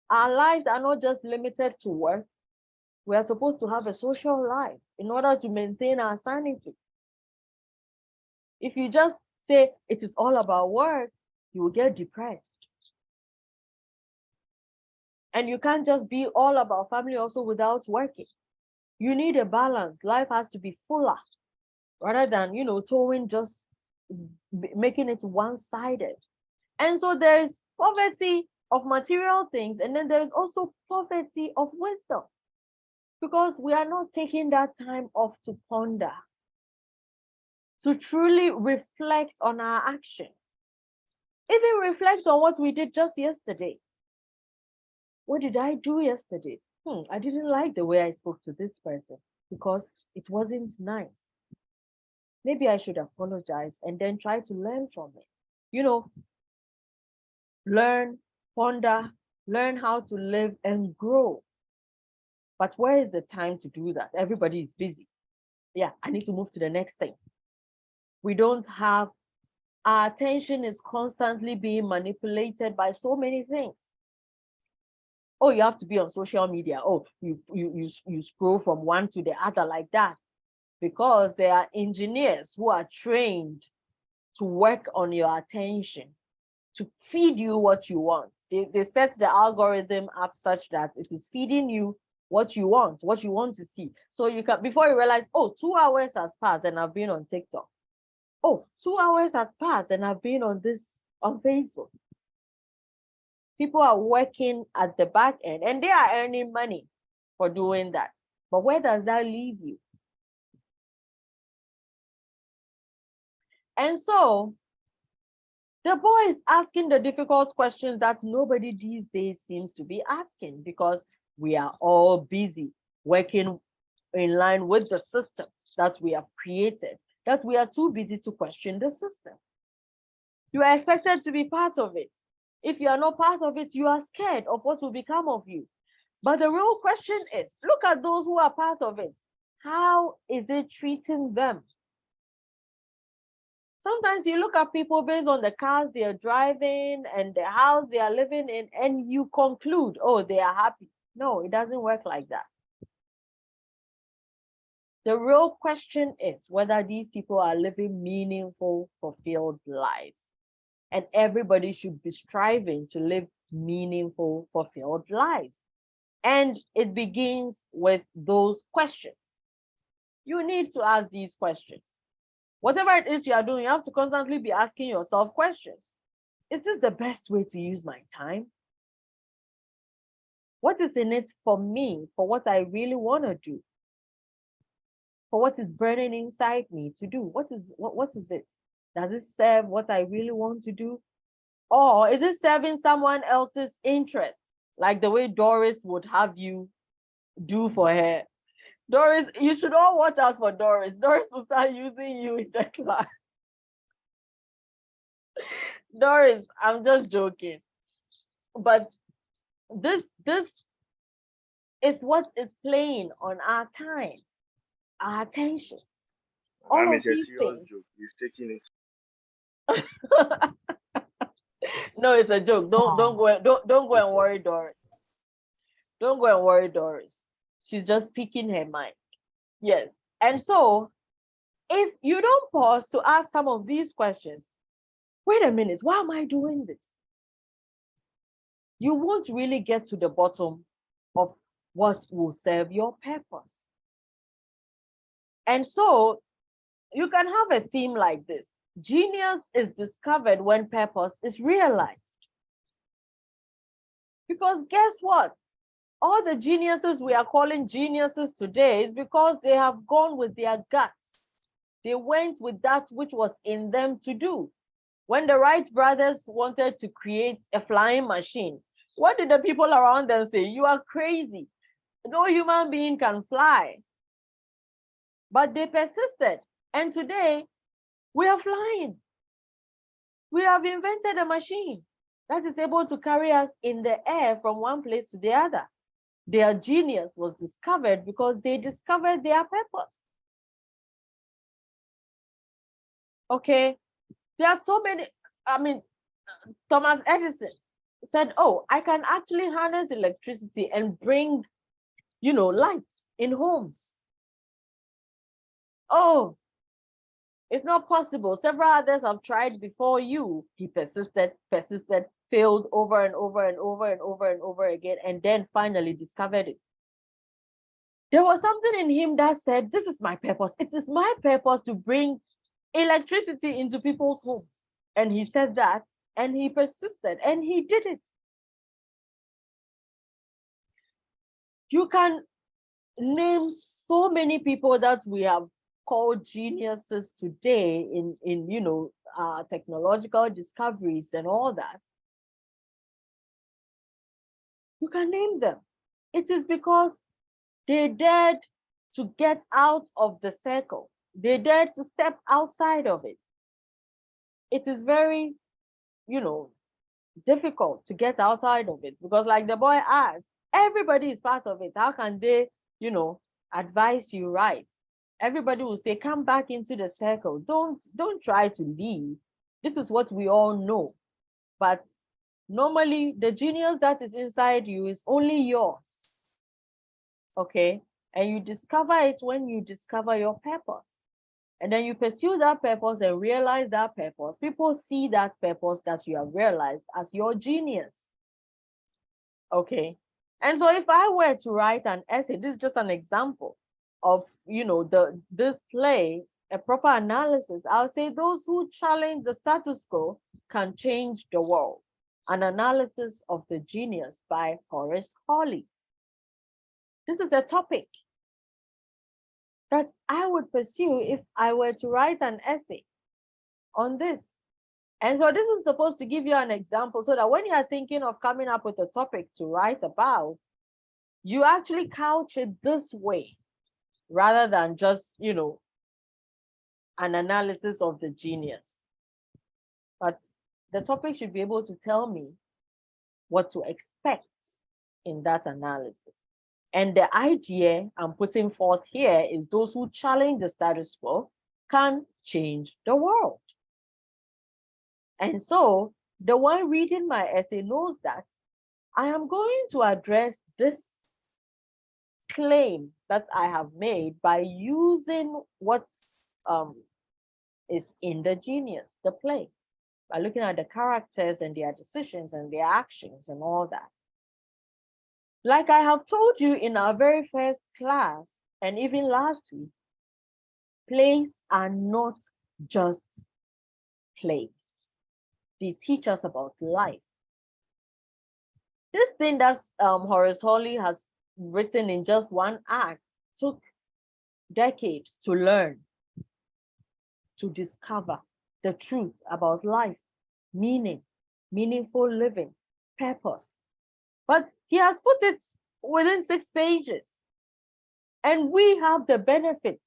Our lives are not just limited to work. We are supposed to have a social life in order to maintain our sanity. If you just say it is all about work, you will get depressed. And you can't just be all about family also without working. You need a balance. Life has to be fuller rather than, towing just making it one-sided. And so there is poverty of material things, and then there is also poverty of wisdom, because we are not taking that time off to ponder, to truly reflect on our actions, even reflect on what we did just yesterday. What did I do yesterday? I didn't like the way I spoke to this person because it wasn't nice. Maybe I should apologize and then try to learn from it. Learn, ponder, learn how to live and grow. But where is the time to do that? Everybody is busy. Yeah, I need to move to the next thing. We don't have, our attention is constantly being manipulated by so many things. Oh, you have to be on social media. Oh, you scroll from one to the other like that, because there are engineers who are trained to work on your attention, to feed you what you want. They set the algorithm up such that it is feeding you what you want to see. So you can, before you realize, oh, 2 hours has passed and I've been on TikTok. Oh, 2 hours has passed and I've been on Facebook. People are working at the back end and they are earning money for doing that. But where does that leave you? And so the boy is asking the difficult questions that nobody these days seems to be asking, because we are all busy working in line with the systems that we have created, that we are too busy to question the system. You are expected to be part of it. If you are not part of it, you are scared of what will become of you. But the real question is, look at those who are part of it. How is it treating them? Sometimes you look at people based on the cars they are driving and the house they are living in, and you conclude, oh, they are happy. No, it doesn't work like that. The real question is whether these people are living meaningful, fulfilled lives. And everybody should be striving to live meaningful, fulfilled lives. And it begins with those questions. You need to ask these questions. Whatever it is you are doing, you have to constantly be asking yourself questions. Is this the best way to use my time? What is in it for me, for what I really want to do? for what is burning inside me to do? What is it? Does it serve what I really want to do? Or is it serving someone else's interest? Like the way Doris would have you do for her. Doris, you should all watch out for Doris. Doris will start using you in the class. Doris, I'm just joking. But this is what is playing on our time, our attention. All of these things. Joke. He's taking it. No, it's a joke. Don't go and worry Doris. Don't go and worry Doris. She's just speaking her mind. Yes. And so if you don't pause to ask some of these questions, wait a minute, why am I doing this? You won't really get to the bottom of what will serve your purpose. And so you can have a theme like this. Genius is discovered when purpose is realized. Because guess what? All the geniuses we are calling geniuses today is because they have gone with their guts. They went with that which was in them to do. When the Wright brothers wanted to create a flying machine, what did the people around them say? You are crazy. No human being can fly. But they persisted. And today, we are flying. We have invented a machine that is able to carry us in the air from one place to the other. Their genius was discovered because they discovered their purpose. Okay, there are so many, Thomas Edison said, oh, I can actually harness electricity and bring, lights in homes. Oh, it's not possible. Several others have tried before you. He persisted, failed over and over and over and over and over again, and then finally discovered it. There was something in him that said, this is my purpose. It is my purpose to bring electricity into people's homes. And he said that, and he persisted, and he did it. You can name so many people that we have called geniuses today in technological discoveries and all that. You can name them. It is because they dared to get out of the circle. They dared to step outside of it. It is very, difficult to get outside of it because, like the boy asked, everybody is part of it. How can they, advise you right? Everybody will say, come back into the circle. Don't try to leave. This is what we all know. But normally, the genius that is inside you is only yours. Okay? And you discover it when you discover your purpose. And then you pursue that purpose and realize that purpose. People see that purpose that you have realized as your genius. Okay? And so if I were to write an essay, this is just an example of, this play, a proper analysis, I'll say those who challenge the status quo can change the world. An analysis of the genius by Horace Holley. This is a topic that I would pursue if I were to write an essay on this. And so this is supposed to give you an example so that when you are thinking of coming up with a topic to write about, you actually couch it this way, rather than just, an analysis of the genius. But the topic should be able to tell me what to expect in that analysis. And the idea I'm putting forth here is those who challenge the status quo can change the world. And so the one reading my essay knows that I am going to address this claim that I have made by using what is in the genius, the play, by looking at the characters and their decisions and their actions and all that. Like I have told you in our very first class, and even last week, plays are not just plays. They teach us about life. This thing that Horace Holley has written in just one act took decades to learn, to discover the truth about life, meaning, meaningful living, purpose. But he has put it within 6 pages. And we have the benefit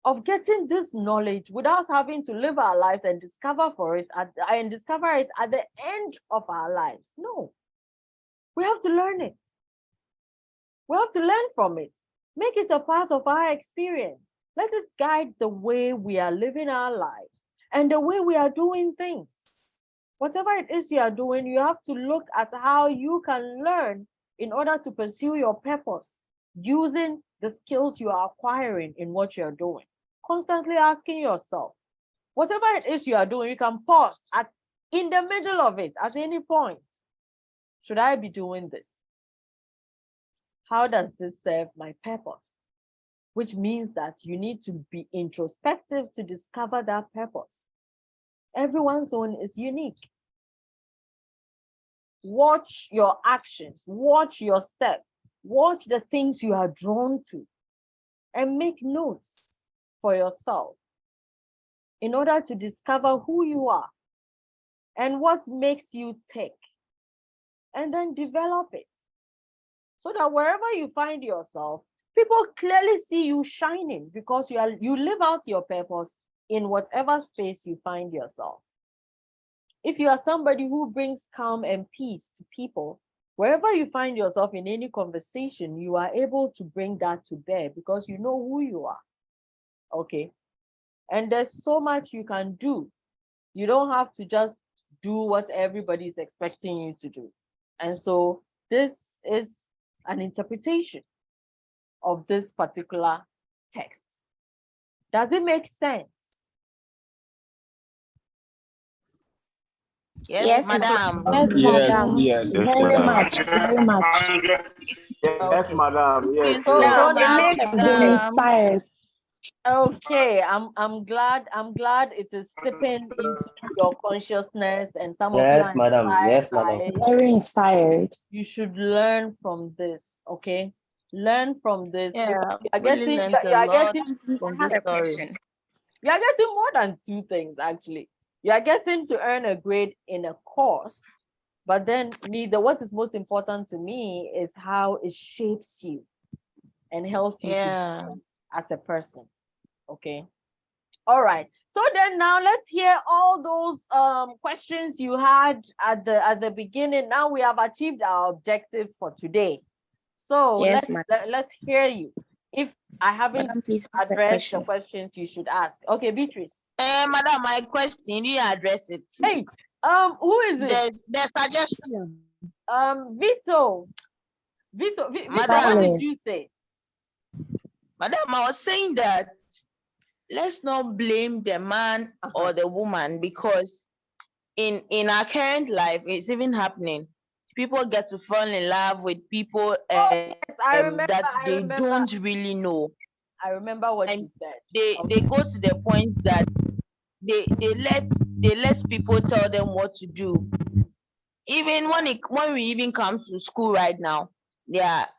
of getting this knowledge without having to live our lives and discover it at the end of our lives. No, we have to learn it. We have to learn from it. Make it a part of our experience. Let it guide the way we are living our lives and the way we are doing things. Whatever it is you are doing, you have to look at how you can learn in order to pursue your purpose using the skills you are acquiring in what you're doing. Constantly asking yourself, whatever it is you are doing, you can pause in the middle of it at any point. Should I be doing this? How does this serve my purpose? Which means that you need to be introspective to discover that purpose. Everyone's own is unique. Watch your actions, watch your steps, watch the things you are drawn to, and make notes for yourself in order to discover who you are and what makes you tick, and then develop it so that wherever you find yourself, people clearly see you shining because you live out your purpose in whatever space you find yourself. If you are somebody who brings calm and peace to people, wherever you find yourself in any conversation, you are able to bring that to bear because you know who you are. Okay. And there's so much you can do. You don't have to just do what everybody is expecting you to do. And so this is an interpretation of this particular text. Does it make sense? Yes, madam. Yes. Very much. Yes, madam. Yes. So Madam, now, It makes them inspired. okay, I'm glad it is sipping into your consciousness, and some of you are inspired by it. Very inspired. You should learn from this, okay? Learn from this. Yeah, You are really getting learned a you are lot getting from this story. you are getting more than 2 things actually. You are getting to earn a grade in a course, but then what is most important to me is how it shapes you and helps you to as a person. Okay. All right. So then now let's hear all those questions you had at the beginning. Now we have achieved our objectives for today. So Yes, let's hear you. If I haven't please addressed the questions you should ask. Okay, Beatrice. Madam, my question, you address it. Hey, who is it? The suggestion. Vito. Vito, Madam, what did you say? Madam, I was saying that let's not blame the man or the woman because in our current life, it's even happening. People get to fall in love with people that they don't really know. I remember what you said. They go to the point that they let people tell them what to do. Even when we even come to school right now,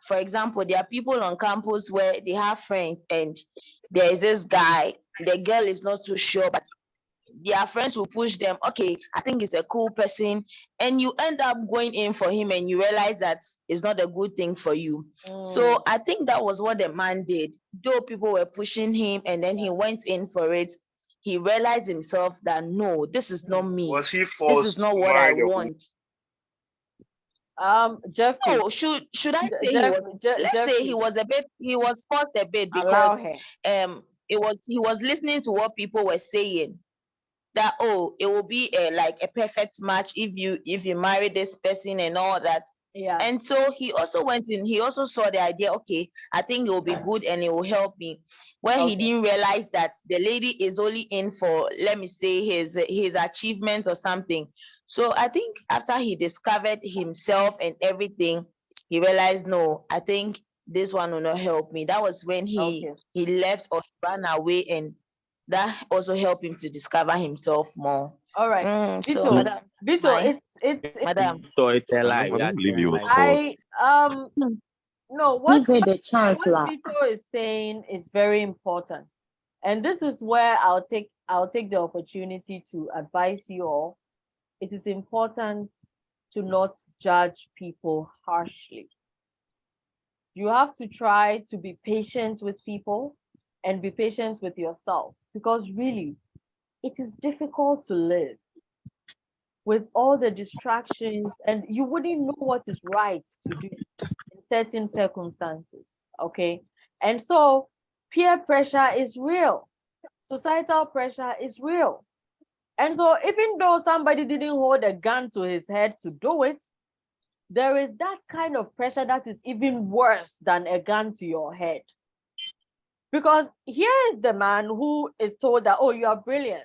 for example, there are people on campus where they have friends and there is this guy, the girl is not too sure, but their friends will push them, okay, I think he's a cool person, and you end up going in for him and you realize that it's not a good thing for you. So I think that was what the man did. Though people were pushing him and then he went in for it, he realized himself that no, this is not me. Was he this is not what I want. Jeffrey. Oh, should I say let's say he was forced a bit because he was listening to what people were saying. That it will be like a perfect match if you marry this person and all that. Yeah. And so he also went in, he also saw the idea, okay, I think it will be good and it will help me. Where he didn't realize that the lady is only in for, let me say, his achievement or something. So I think after he discovered himself and everything, he realized, no, I think this one will not help me. That was when he left or ran away, and that also helped him to discover himself more. All right. So, Vito, it's madam. So it's a lie. I No, what Vito is saying is very important. And this is where I'll take the opportunity to advise you all. It is important to not judge people harshly. You have to try to be patient with people and be patient with yourself, because really, it is difficult to live with all the distractions, and you wouldn't know what is right to do in certain circumstances, okay? And so peer pressure is real. Societal pressure is real. And so even though somebody didn't hold a gun to his head to do it, there is that kind of pressure that is even worse than a gun to your head. Because here is the man who is told that, oh, you are brilliant.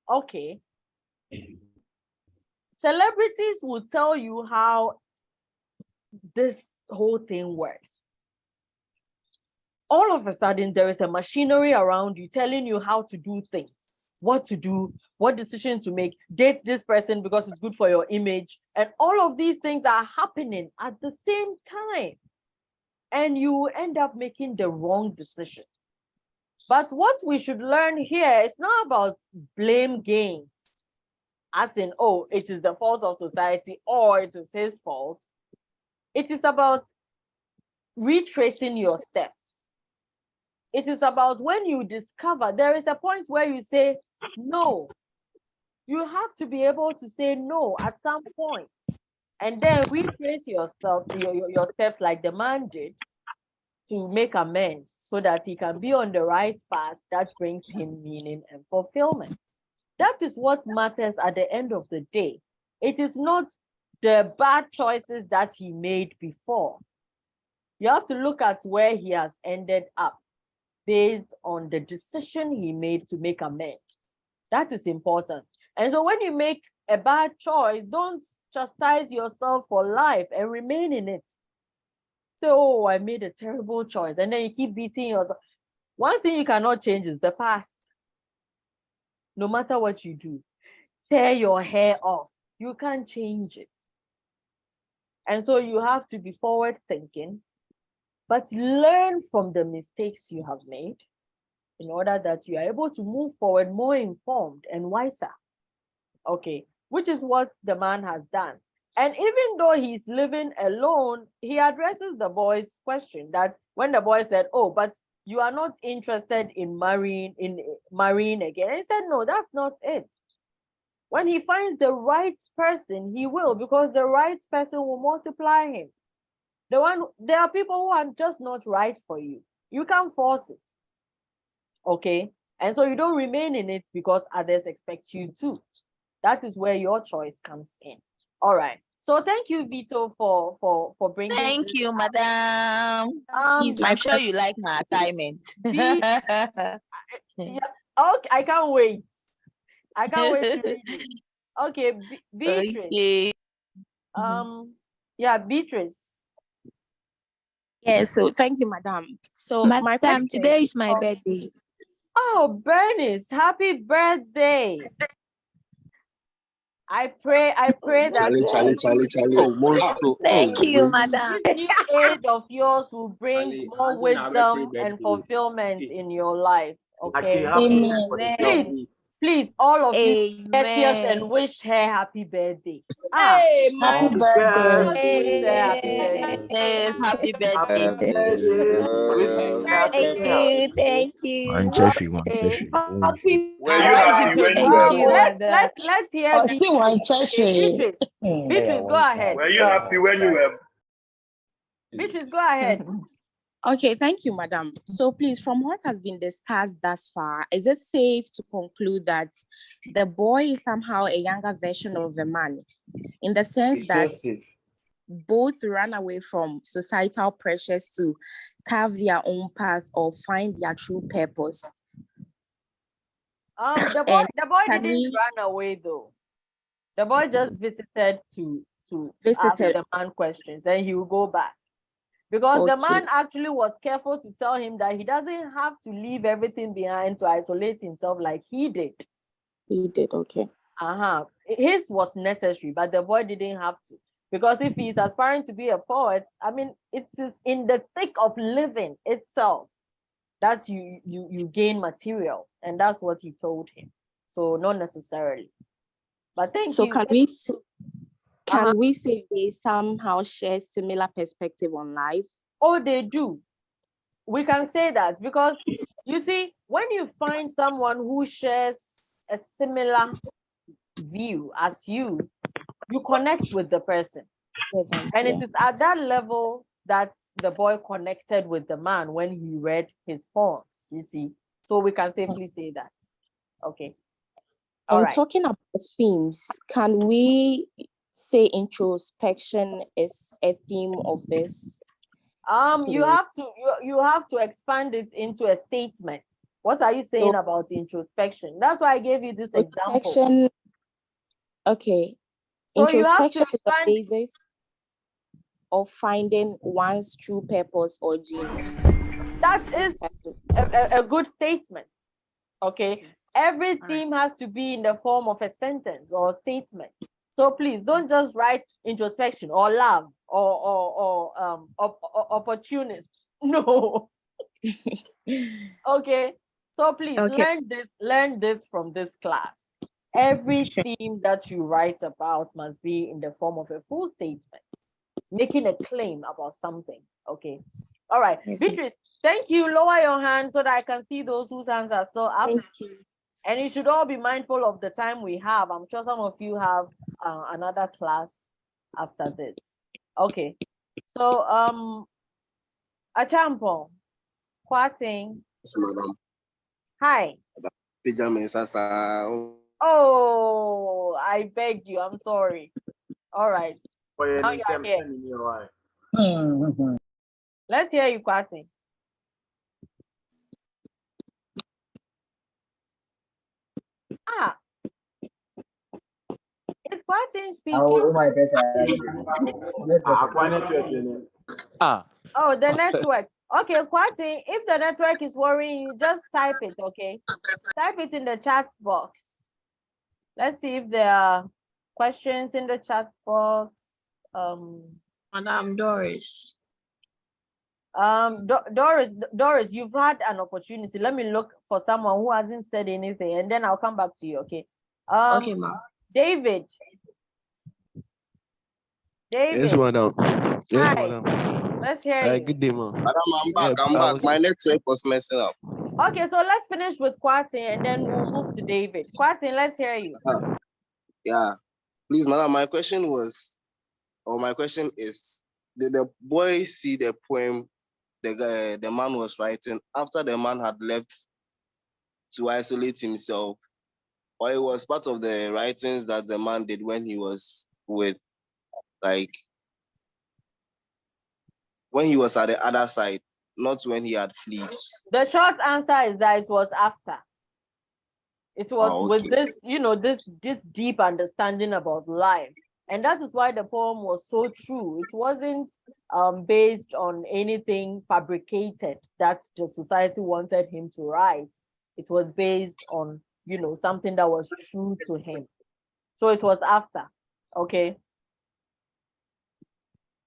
Okay. Celebrities will tell you how this whole thing works. All of a sudden, there is a machinery around you telling you how to do things, what to do, what decision to make, date this person because it's good for your image. And all of these things are happening at the same time. And you end up making the wrong decision. But what we should learn here is not about blame games, as in, oh, it is the fault of society or it is his fault. It is about retracing your steps. It is about when you discover, there is a point where you say no. You have to be able to say no at some point, and then retrace yourself, your steps like the man did, to make amends so that he can be on the right path that brings him meaning and fulfillment. That is what matters at the end of the day. It is not the bad choices that he made before. You have to look at where he has ended up based on the decision he made to make amends. That is important. And so when you make a bad choice, don't chastise yourself for life and remain in it. So, oh, I made a terrible choice. And then you keep beating yourself. One thing you cannot change is the past. No matter what you do, tear your hair off. You can't change it. And so you have to be forward thinking, but learn from the mistakes you have made in order that you are able to move forward more informed and wiser. Okay, which is what the man has done. And even though he's living alone, he addresses the boy's question that when the boy said, oh, but you are not interested in marrying again. He said, no, that's not it. When he finds the right person, he will, because the right person will multiply him. There are people who are just not right for you. You can't force it. Okay. And so you don't remain in it because others expect you to. That is where your choice comes in. All right. So thank you, Vito, for bringing. Thank you, madam. I'm sure you like my assignment. Yeah, okay, I can't wait. I can't wait to read it. Okay, Beatrice. Okay. Yeah, Beatrice. Yes, so thank you, madam. So madam, today is my birthday. Oh, Bernice, happy birthday. I pray that Thank you, madam. This new age of yours will bring more wisdom and fulfillment in your life. Okay. Amen. Please, all of you, get yours and wish her happy birthday. Happy birthday. Happy birthday. Thank you. Were you happy when you were? Let's hear Beatrice. Beatrice, go ahead. Were you happy when you were? Beatrice, go ahead. Okay, thank you, madam. So please, from what has been discussed thus far, is it safe to conclude that the boy is somehow a younger version of the man, in the sense that both ran away from societal pressures to carve their own path or find their true purpose? The boy didn't run away though. The boy just visited to ask the man questions, and he will go back. Because the man actually was careful to tell him that he doesn't have to leave everything behind to isolate himself like he did. He did, okay. His was necessary, but the boy didn't have to. Because if he's aspiring to be a poet, I mean, it is in the thick of living itself that you gain material, and that's what he told him. So not necessarily. But thank So you. can we say they somehow share similar perspective on life? Oh, they do. We can say that because you see, when you find someone who shares a similar view as you connect with the person. And it is at that level that the boy connected with the man when he read his poems, you see. So we can safely say that. Okay. All And right. talking about themes, can we say introspection is a theme of this? You have to expand it into a statement. What are you saying about introspection? That's why I gave you this example. Okay. So you have to introspection is the basis of finding one's true purpose or genius. That is a good statement. Okay. Every theme has to be in the form of a sentence or a statement. So please don't just write introspection or love or opportunist. No. Okay. So please learn this from this class. Every theme that you write about must be in the form of a full statement, making a claim about something. Okay. All right. Beatrice, thank you. Lower your hand so that I can see those whose hands are still up. Thank you. And you should all be mindful of the time we have. I'm sure some of you have another class after this. Okay. So, Achampo, Kwating. Yes, madam. Hi. Oh, I beg you. I'm sorry. All right. Now you are here. Let's hear you, Kwating. Is Kwating speaking? Oh, the network. Okay, Kwating, if the network is worrying you, just type it, okay? Type it in the chat box. Let's see if there are questions in the chat box. Madam Doris. Doris, you've had an opportunity. Let me look for someone who hasn't said anything, and then I'll come back to you, okay? Okay, ma'am. David. Yes, madam. Yes, Hi. madam. Let's hear you. Good day, ma'am. Madam, I'm back. I'm back. My network was messing up. Okay, so let's finish with Kwating and then we'll move to David. Kwating, let's hear you. Yeah. Please, madam, my question is, did the boy see the poem the man was writing after the man had left to isolate himself, or it was part of the writings that the man did when he was when he was at the other side, not when he had fled? The short answer is that it was after. It was with this, this deep understanding about life. And that is why the poem was so true. It wasn't based on anything fabricated that the society wanted him to write. It was based on, something that was true to him. So it was after, okay?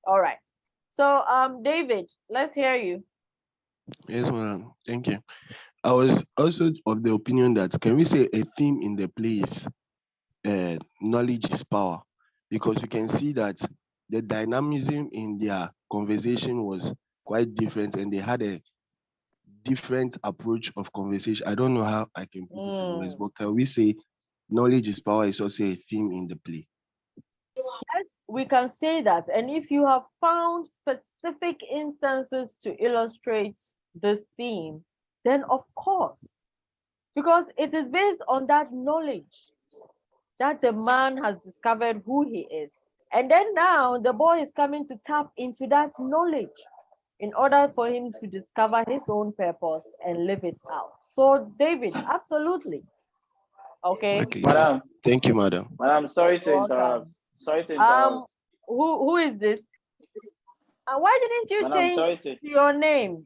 All right. So, David, let's hear you. Yes, madam. Thank you. I was also of the opinion that, can we say a theme in the play is knowledge is power? Because you can see that the dynamism in their conversation was quite different, and they had a different approach of conversation. I don't know how I can put it in words, but can we say knowledge is power is also a theme in the play? Yes, we can say that. And if you have found specific instances to illustrate this theme, then of course, because it is based on that knowledge that the man has discovered who he is. And then now the boy is coming to tap into that knowledge in order for him to discover his own purpose and live it out. So David, absolutely. Okay. Madam. Thank you, madam. Madam, sorry to interrupt. Sorry to interrupt. Who is this? Why didn't you change your name?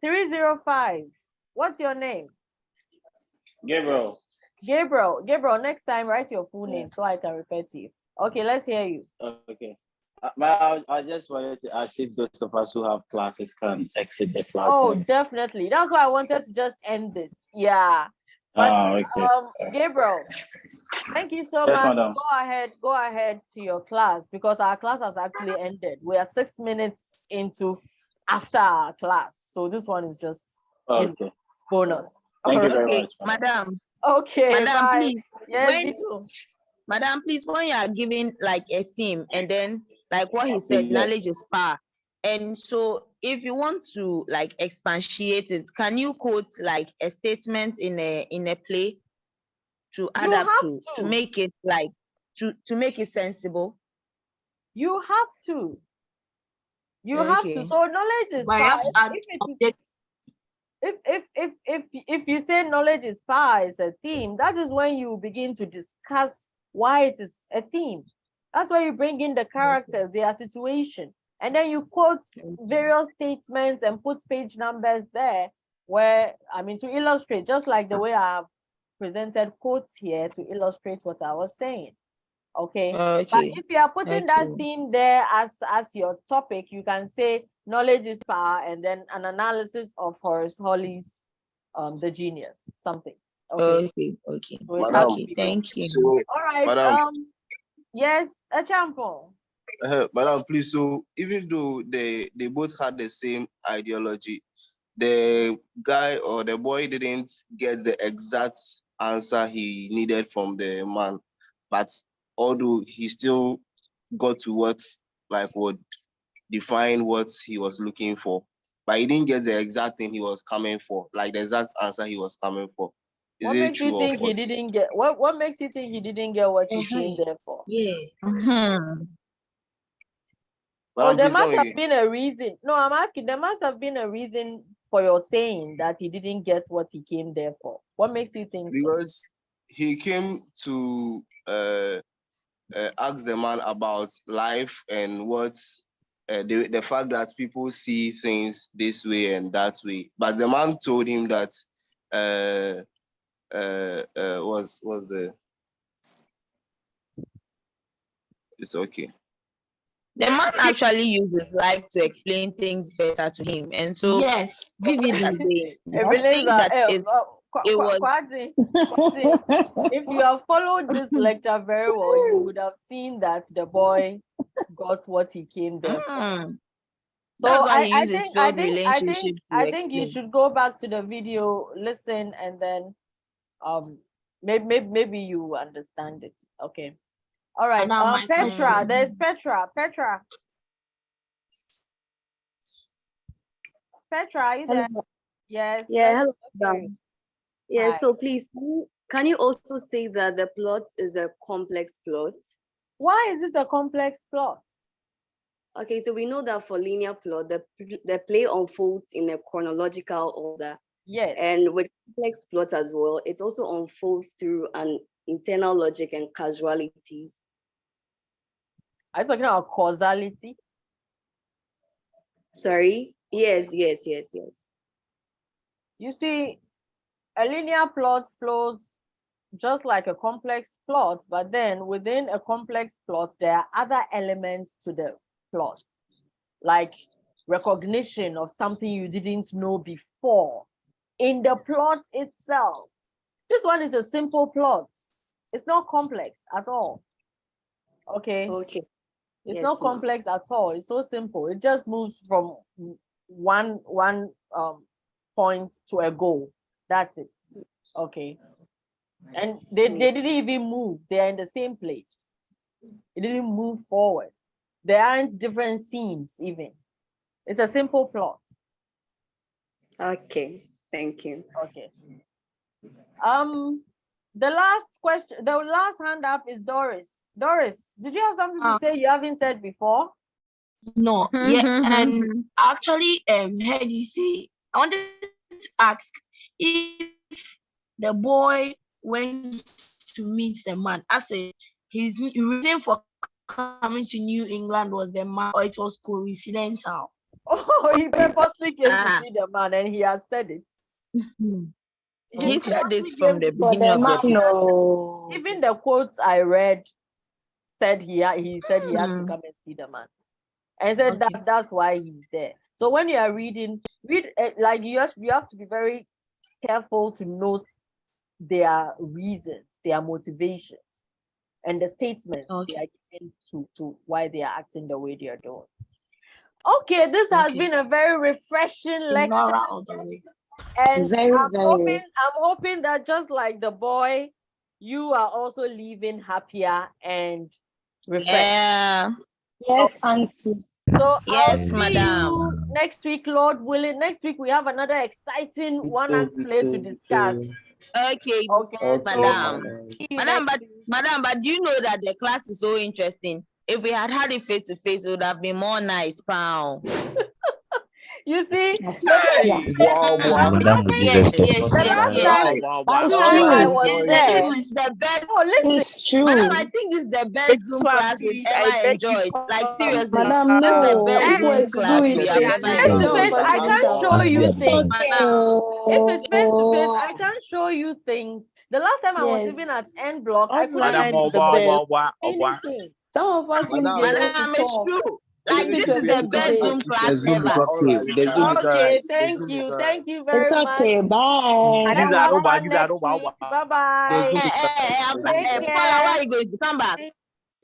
305. What's your name? Gabriel. Gabriel, next time write your full name so I can refer to you. Okay, let's hear you. Okay. But I just wanted to ask if those of us who have classes can exit the class. Oh, definitely. That's why I wanted to just end this. Yeah. But Okay. Gabriel, thank you so Yes, much. madam. Go ahead to your class because our class has actually ended. We are 6 minutes into after our class. So this one is just Okay. bonus. Thank you very Okay, much, madam. Okay, Madam, bye. please. Yes, When, Vito. madam, please, when you are giving like a theme and then like what he said, Yes. knowledge is power. And so if you want to like expatiate it, can you quote like a statement in a play to add You up have to make it like to make it sensible? You have to. You have to. Okay. So knowledge is But you power. have to add If you say knowledge is power is a theme, that is when you begin to discuss why it is a theme. That's where you bring in the characters, their situation, and then you quote various statements and put page numbers there where, I mean, to illustrate, just like the way I have presented quotes here to illustrate what I was saying. Okay. But if you are putting that theme there as your topic, you can say knowledge is power and then an analysis of Horace Holley's The Genius, something. Okay. Okay. So Madam, Thank you. so, all right. madam, Yes, a champion. madam, please. So even though they both had the same ideology, the guy or the boy didn't get the exact answer he needed from the man, but although he still got to what like would define what he was looking for, but he didn't get the exact thing he was coming for, like the exact answer he was coming for. Is What it makes you true or think he false? didn't get what makes you think he didn't get what he came there for? Yeah. Oh, Madam, there please come must have again. been a reason. No, I'm asking, there must have been a reason for your saying that he didn't get what he came there for. What makes you think so? Because he came to ask the man about life and what the fact that people see things this way and that way. But the man told him that was the it's okay. The man actually uses life to explain things better to him, and so yes, what you are vividly. saying, I think that is it was. Kwadi, if you have followed this lecture very well, you would have seen that the boy got what he came there for. So That's why he I uses think failed relationship to I think you explain. should go back to the video, listen, and then maybe you understand it. Okay. All right. Now my Petra, question. there's Petra. Petra, are you there? Yes. Yeah, hello. Okay. Yeah, Hi. so please, can you also say that the plot is a complex plot? Why is it a complex plot? Okay, so we know that for linear plot, the play unfolds in a chronological order. Yes. And with complex plot as well, it also unfolds through an internal logic and casualties. Are you talking about causality? Sorry? Yes. You see, a linear plot flows just like a complex plot, but then within a complex plot, there are other elements to the plot, like recognition of something you didn't know before in the plot itself. This one is a simple plot. It's not complex at all. Okay. It's not complex at all. It's so simple. It just moves from one point to a goal. That's it. Okay. And they didn't even move. They're in the same place. It didn't move forward. There aren't different scenes even. It's a simple plot. Okay. Thank you. Okay. The last question, the last hand up is Doris. Doris, did you have something to say you haven't said before? No, yeah, and actually heard you say, I wanted to ask if the boy went to meet the man. I said his reason for coming to New England was the man, or it was coincidental. Oh, he purposely came to see the man, and he has said it. He said this from the beginning of the Even the quotes I read said he had to come and see the man. And said that's why he's there. So when you are reading, like you have to be very careful to note their reasons, their motivations, and the statements they are giving to why they are acting the way they are doing. Okay, this has been a very refreshing lecture. And I'm hoping that just like the boy, you are also leaving happier and refreshed. Yeah. Yes, auntie. So yes, I'll see you next week, Lord willing. Next week we have another exciting one-act play to discuss. Okay, madam. Madam, but do you know that the class is so interesting? If we had it face to face, it would have been more nice, pal. You see? Madam will give us It's the best. Oh, listen. It's true. Madam, I think this is the best Zoom class we've ever enjoyed. Like seriously, Madam, this is the no. best Zoom class we have ever enjoyed. I can't show you things. Okay. If it's face to face, I can't show you things. The last time I was even at N Block, I couldn't anything. Some of us will Madam, it's true. Like this is the best Zoom class ever. Okay, thank you very It's much. okay. Bye. Bye bye. Paula, why are you going to come back?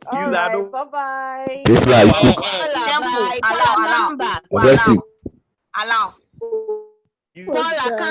All right, bye bye. It's like Paula, come back. aggressive. Paula, come